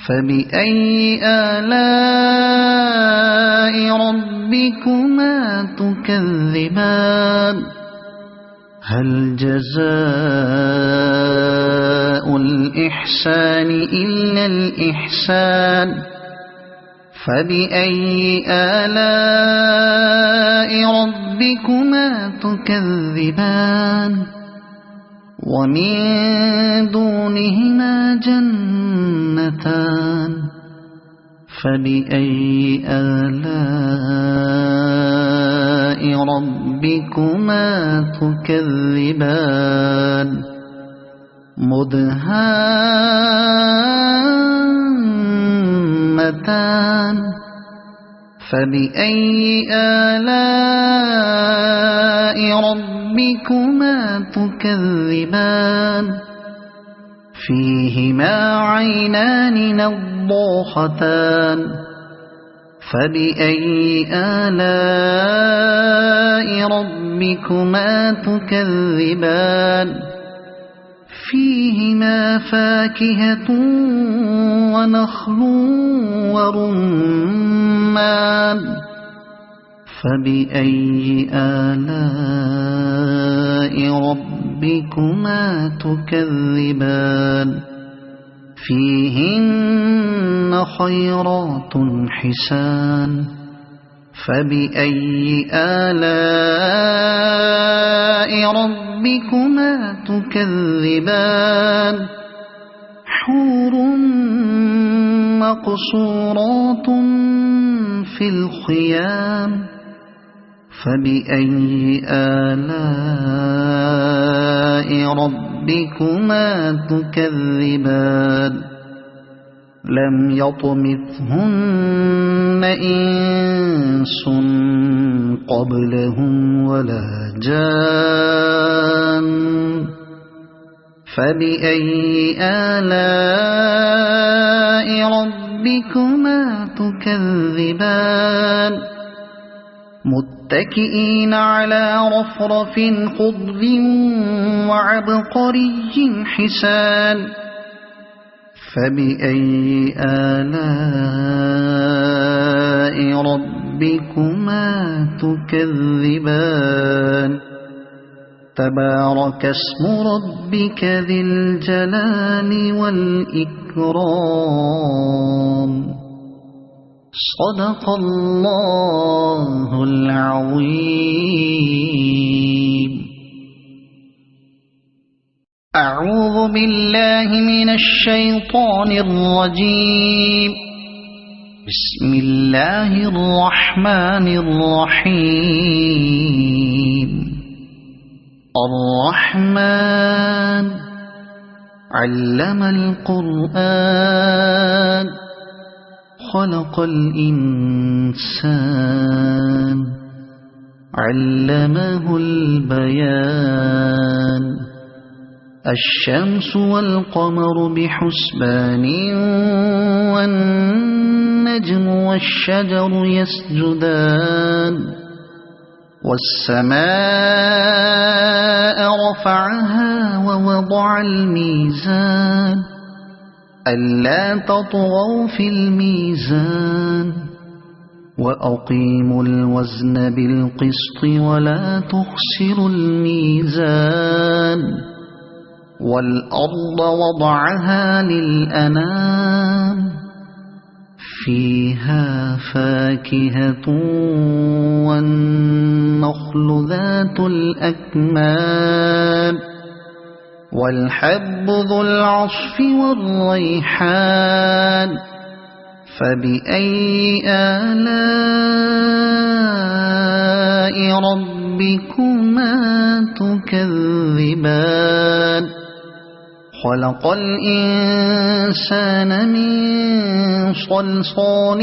فبأي آلاء ربكما تكذبان هل جزاء الإحسان إلا الإحسان فبأي آلاء ربكما تكذبان ومن دونهما جنتان فبأي آلاء ربكما تكذبان مدهامتان فبأي آلاء ربكما تكذبان فيهما عينان نضاختان فبأي آلاء ربكما تكذبان فيهما فاكهة ونخل ورمان فبأي آلاء ربكما تكذبان فيهن خيرات حسان فبأي آلاء ربكما تكذبان حور مقصورات في الخيام فبأي آلاء ربكما تكذبان لم يطمثهن إنس قبلهم ولا جان فبأي آلاء ربكما تكذبان متكئين على رفرف خضر وعبقري حسان فبأي آلاء ربكما تكذبان تبارك اسم ربك ذي الجلال والإكرام صدق الله العظيم أعوذ بالله من الشيطان الرجيم بسم الله الرحمن الرحيم الرحمن علم القرآن خلق الإنسان علمه البيان الشمس والقمر بحسبان والنجم والشجر يسجدان والسماء رفعها ووضع الميزان ألا تطغوا في الميزان وأقيموا الوزن بالقسط ولا تخسروا الميزان والأرض وضعها للأنام فيها فاكهة والنخل ذات الأكمام والحب ذو العصف والريحان فبأي آلاء ربكما تكذبان وخلق الإنسان من صلصال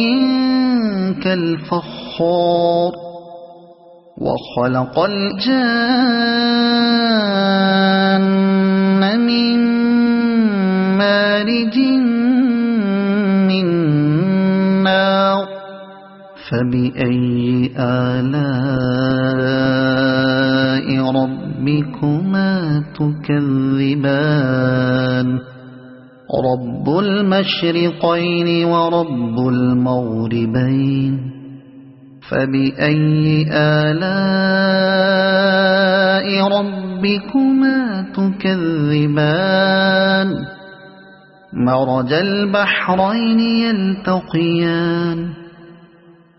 كالفخار وخلق الجان من مارج من نار فبأي آلاء ربكما تكذبان رب المشرقين ورب المغربين فبأي آلاء ربكما تكذبان مرج البحرين يلتقيان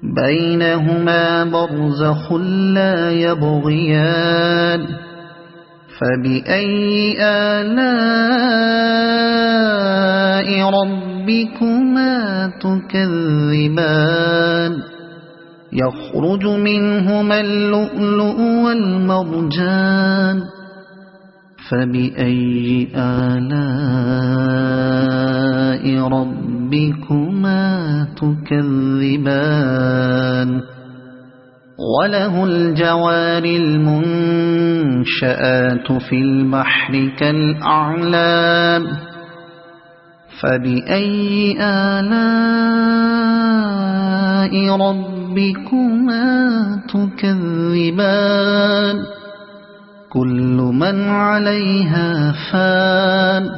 بينهما برزخ لا يبغيان فبأي آلاء ربكما تكذبان يخرج منهما اللؤلؤ والمرجان فبأي آلاء ربكما تكذبان وله الجوار المنشآت في البحر كالأعلام فبأي آلاء ربكما تكذبان كل من عليها فان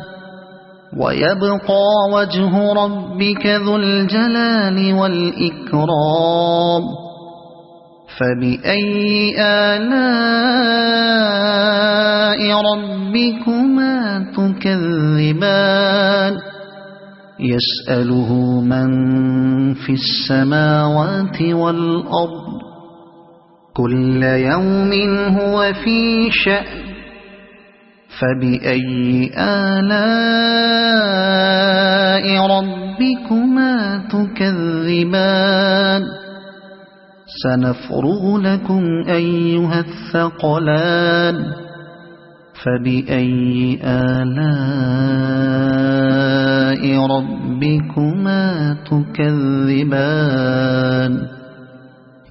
ويبقى وجه ربك ذو الجلال والإكرام فبأي آلاء ربكما تكذبان يسأله من في السماوات والأرض كل يوم هو في شأن فبأي آلاء ربكما تكذبان سنفرغ لكم أيها الثقلان فبأي آلاء ربكما تكذبان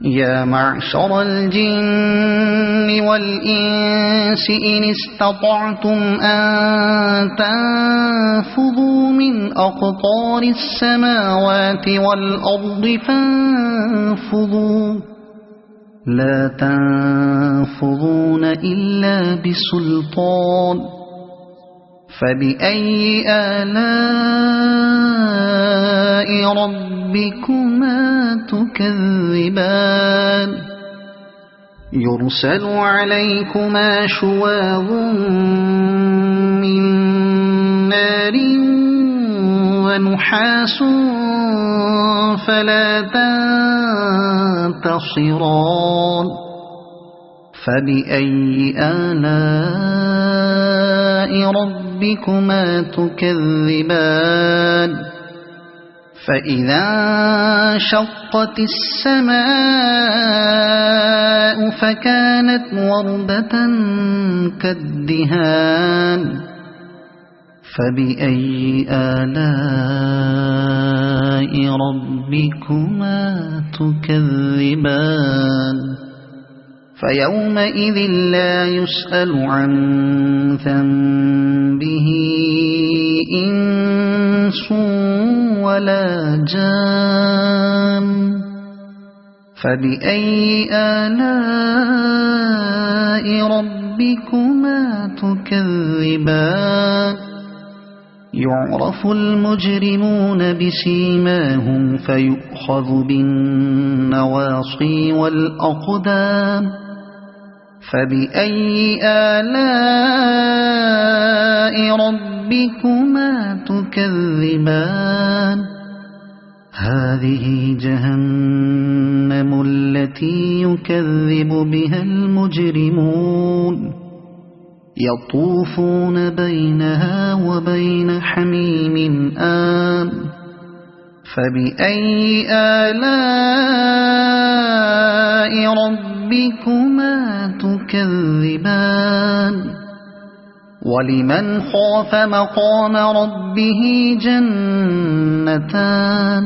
يا معشر الجن والإنس إن استطعتم أن تنفذوا من أقطار السماوات والأرض فانفذوا لا تنفذون إلا بسلطان فبأي آلاء ربكما تكذبان يرسل عليكما شواظ من نار ونحاس فلا تنتصران فبأي آلاء ربكما تكذبان فإذا انشقت السماء فكانت وردة كالدهان فبأي آلاء ربكما تكذبان فيومئذ لا يسأل عن ذنبه إنس ولا جان فبأي آلاء ربكما تكذبان يعرف المجرمون بسيماهم فيؤخذ بالنواصي والأقدام فبأي آلاء ربكما تكذبان هذه جهنم التي يكذب بها المجرمون يطوفون بينها وبين حميم آن فبأي آلاء ربكما تكذبان ولمن خاف مقام ربه جنتان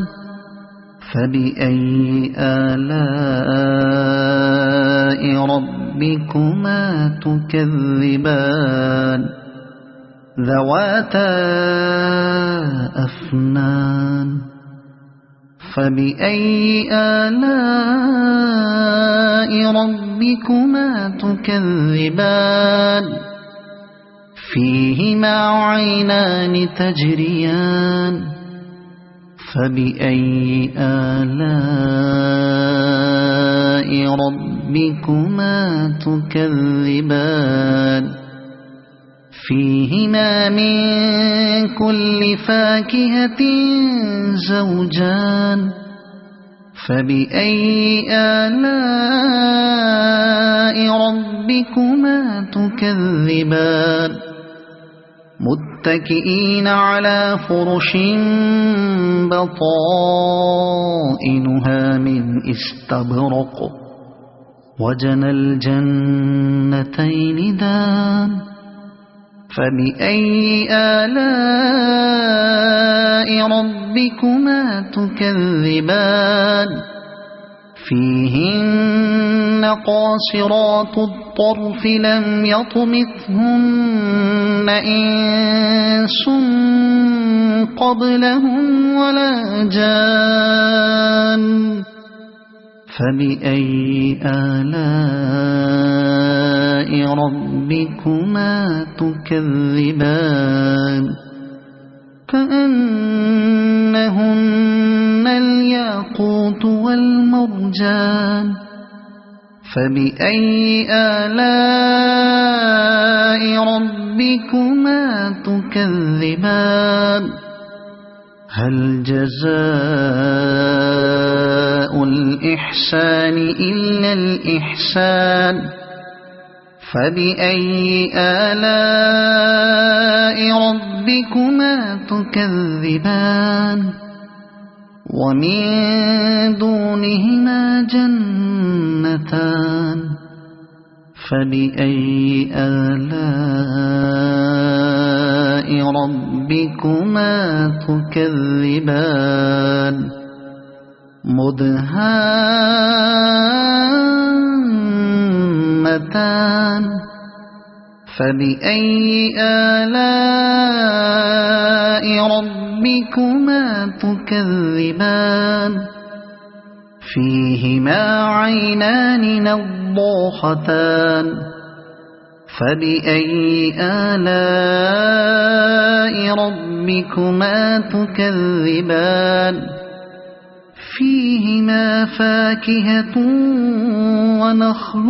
فبأي آلاء ربكما تكذبان ذواتا أفنان فبأي آلاء ربكما تكذبان فيهما عينان تجريان فبأي آلاء ربكما تكذبان فيهما من كل فاكهة زوجان فبأي آلاء ربكما تكذبان متكئين على فرش بطائنها من استبرق وجنى الجنتين دان فبأي آلاء ربكما تكذبان فيهن قاصرات الطرف لم يطمثهن إنس قبلهم ولا جان فبأي آلاء ربكما تكذبان كأنهن الياقوت والمرجان فبأي آلاء ربكما تكذبان هل جزاء الإحسان إلا الإحسان فبأي آلاء ربكما تكذبان ومن دونهما جنتان فبأي آلاء ربكما تكذبان مدهامتان فبأي آلاء ربكما تكذبان فيهما عينان نضاختان فبأي آلاء ربكما تكذبان فيهما فاكهة ونخل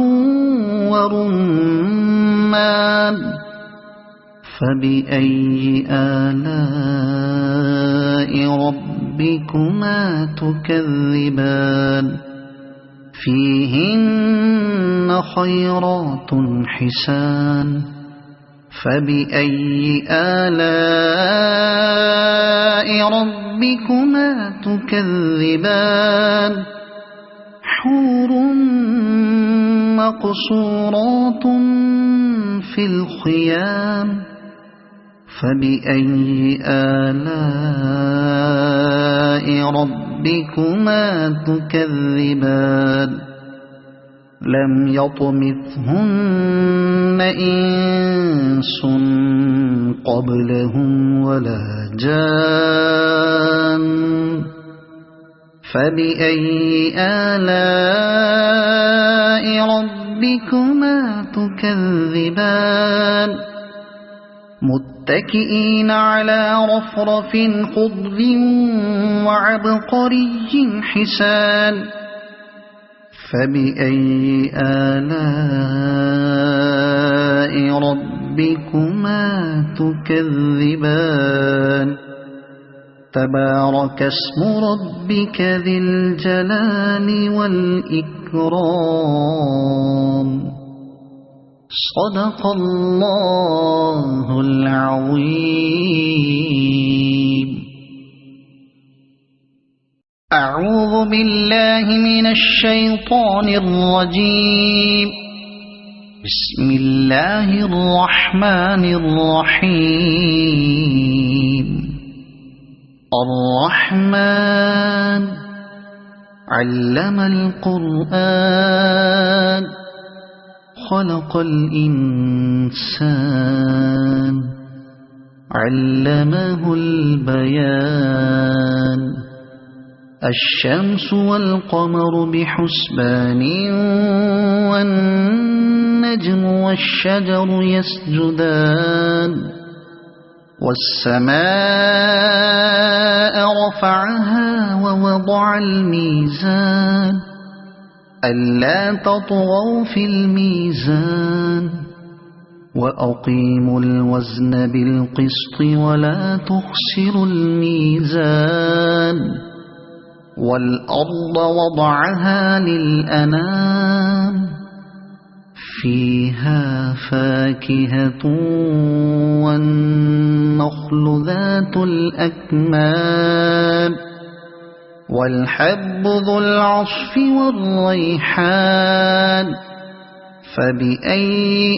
ورمان فبأي آلاء ربكما تكذبان فيهن خيرات حسان فبأي آلاء ربكما تكذبان حور مقصورات في الخيام فبأي آلاء ربكما تكذبان لم يطمثهن إنس قبلهم ولا جان فبأي آلاء ربكما تكذبان متكئين على رفرف خضر وعبقري حسان فبأي آلاء ربكما تكذبان تبارك اسم ربك ذي الجلال والإكرام صدق الله العظيم. أعوذ بالله من الشيطان الرجيم. بسم الله الرحمن الرحيم الرحمن علم القرآن خلق الإنسان علمه البيان الشمس والقمر بحسبان والنجم والشجر يسجدان والسماء رفعها ووضع الميزان ألا تطغوا في الميزان وأقيموا الوزن بالقسط ولا تخسروا الميزان والأرض وضعها للأنام فيها فاكهة والنخل ذات الأكمام والحب ذو العصف والريحان فبأي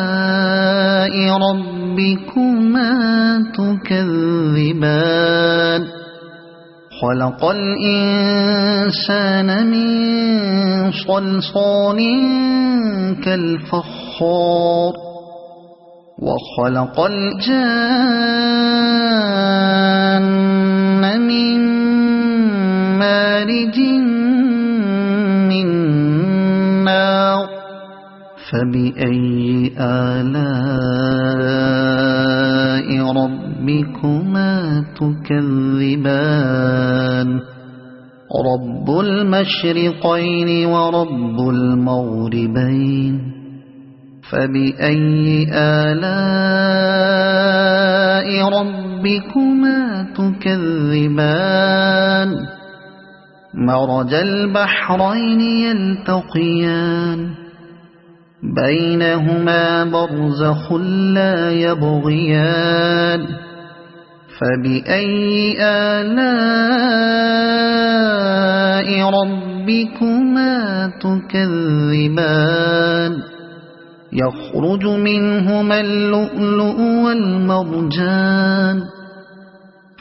آلاء ربكما تكذبان خلق الإنسان من صلصال كالفخار وخلق الجان من مارج من نار فبأي آلاء ربكما تكذبان رب المشرقين ورب المغربين فبأي آلاء ربكما تكذبان مرج البحرين يلتقيان بينهما برزخ لا يبغيان فبأي آلاء ربكما تكذبان يخرج منهما اللؤلؤ والمرجان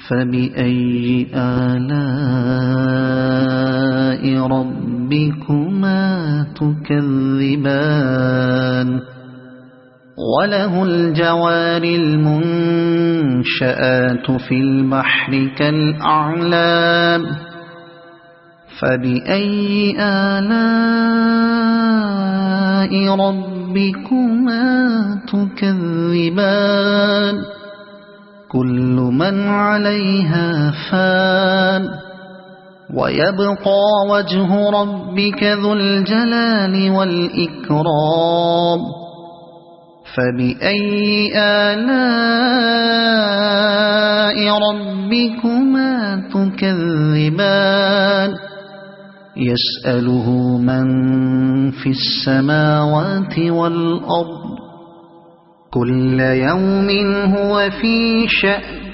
فبأي آلاء ربكما تكذبان وله الجوار المنشآت في البحر كالأعلام فبأي آلاء ربكما تكذبان كل من عليها فان ويبقى وجه ربك ذو الجلال والإكرام فبأي آلاء ربكما تكذبان يسأله من في السماوات والأرض كل يوم هو في شأن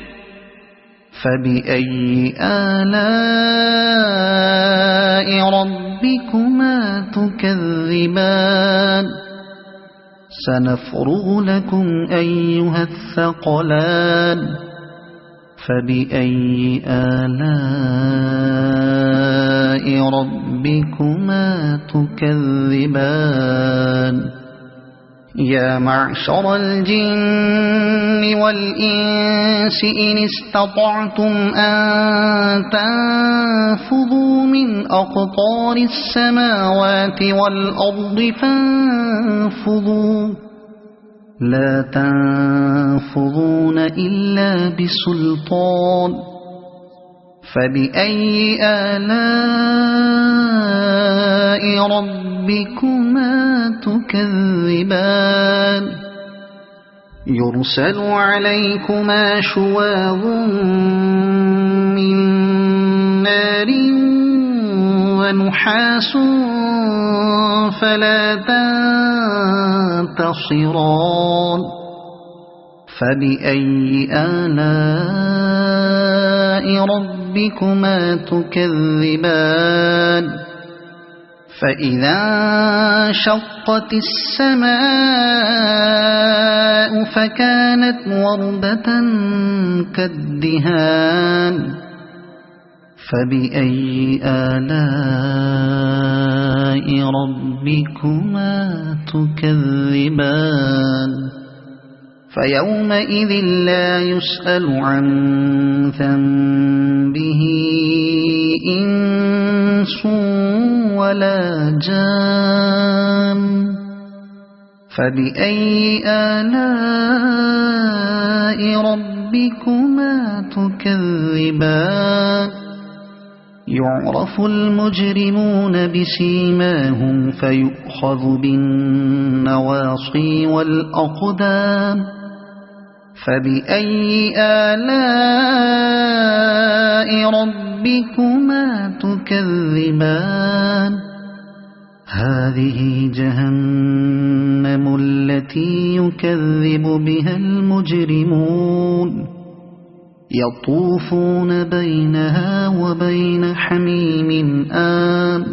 فبأي آلاء ربكما تكذبان سنفرغ لكم أيها الثقلان فبأي آلاء ربكما تكذبان يا معشر الجن والإنس إن استطعتم أن تنفذوا من أقطار السماوات والأرض فانفذوا لا تنفذون إلا بسلطان فبأي آلاء ربكما تكذبان يرسل عليكما شواظ من نار ونحاس فلا تنتصران فبأي آلاء ربكما تكذبان فإذا انشقت السماء فكانت وردة كالدهان فبأي آلاء ربكما تكذبان فيومئذ لا يسأل عن ذنبه إنس ولا جان فبأي آلاء ربكما تكذبان يعرف المجرمون بسيماهم فيؤخذ بالنواصي والأقدام فبأي آلاء ربكما تكذبان هذه جهنم التي يكذب بها المجرمون يطوفون بينها وبين حميم آن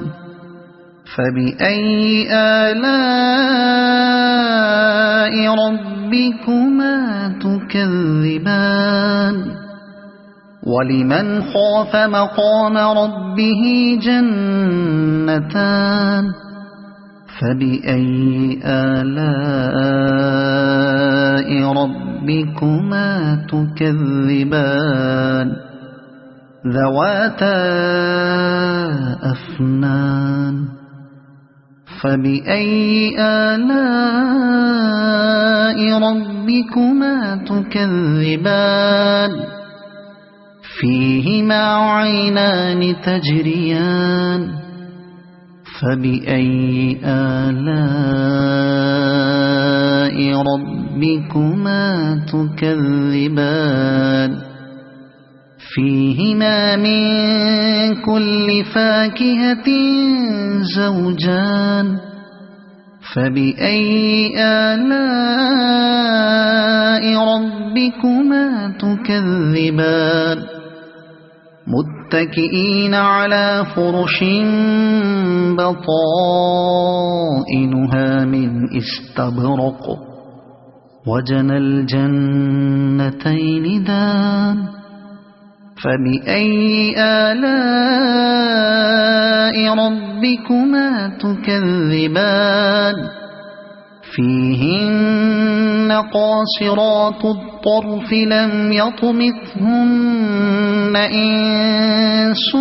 فبأي آلاء ربكما تكذبان ولمن خاف مقام ربه جنتان فبأي آلاء ربكما تكذبان ذواتا أفنان فبأي آلاء ربكما تكذبان فيهما عينان تجريان فبأي آلاء ربكما تكذبان فيهما من كل فاكهة زوجان فبأي آلاء ربكما تكذبان متكئين على فرش بطائنها من استبرق وجنى الجنتين دان فبأي آلاء ربكما تكذبان فيهن قاصرات الطرف لم يطمثهن إنس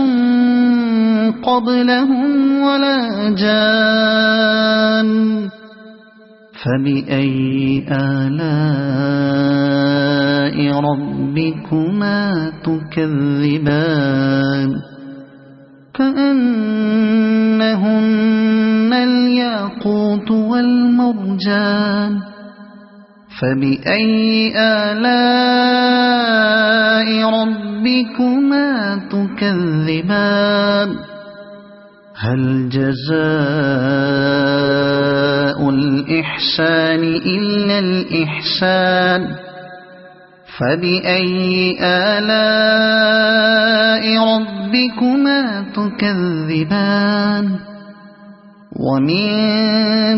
قبلهم ولا جان فبأي آلاء ربكما تكذبان كأنهن الياقوت والمرجان فبأي آلاء ربكما تكذبان هل جزاء الإحسان إلا الإحسان فبأي آلاء ربكما تكذبان ومن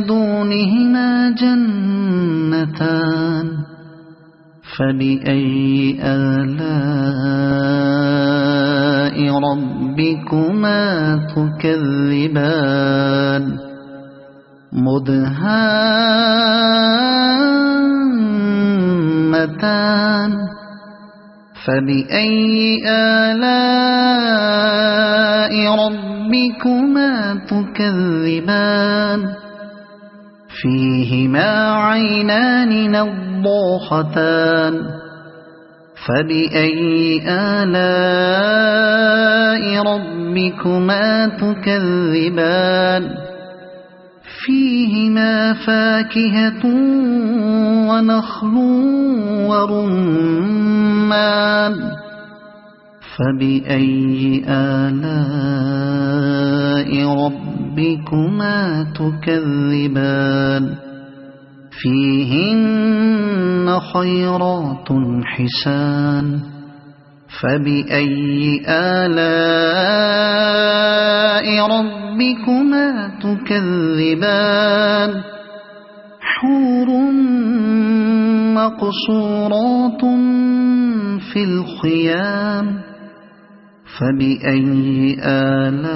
دونهما جنتان فبأي آلاء ربكما تكذبان مدهامتان فبأي آلاء ربكما تكذبان فيهما عينان نضاختان فبأي آلاء ربكما تكذبان فيهما فاكهة ونخل ورمان فبأي آلاء ربكما تكذبان فيهن خيرات حسان فبأي آلاء ربكما تكذبان حور مقصورات في الخيام فبأي آلاء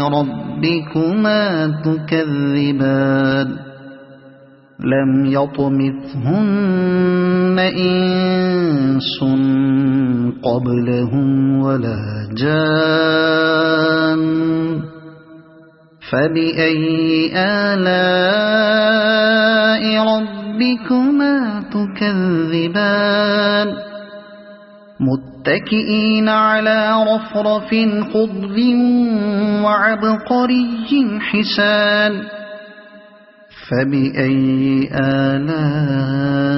ربكما تكذبان لم يطمثهن إنس قبلهم ولا جان فبأي آلاء ربكما تكذبان متكئين على رفرف خضر وعبقري حسان فبأي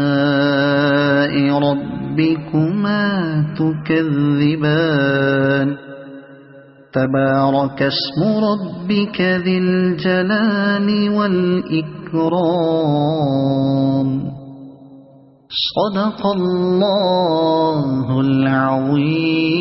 آلاء ربكما تكذبان تبارك اسم ربك ذي الجلال والإكرام صدق الله العظيم.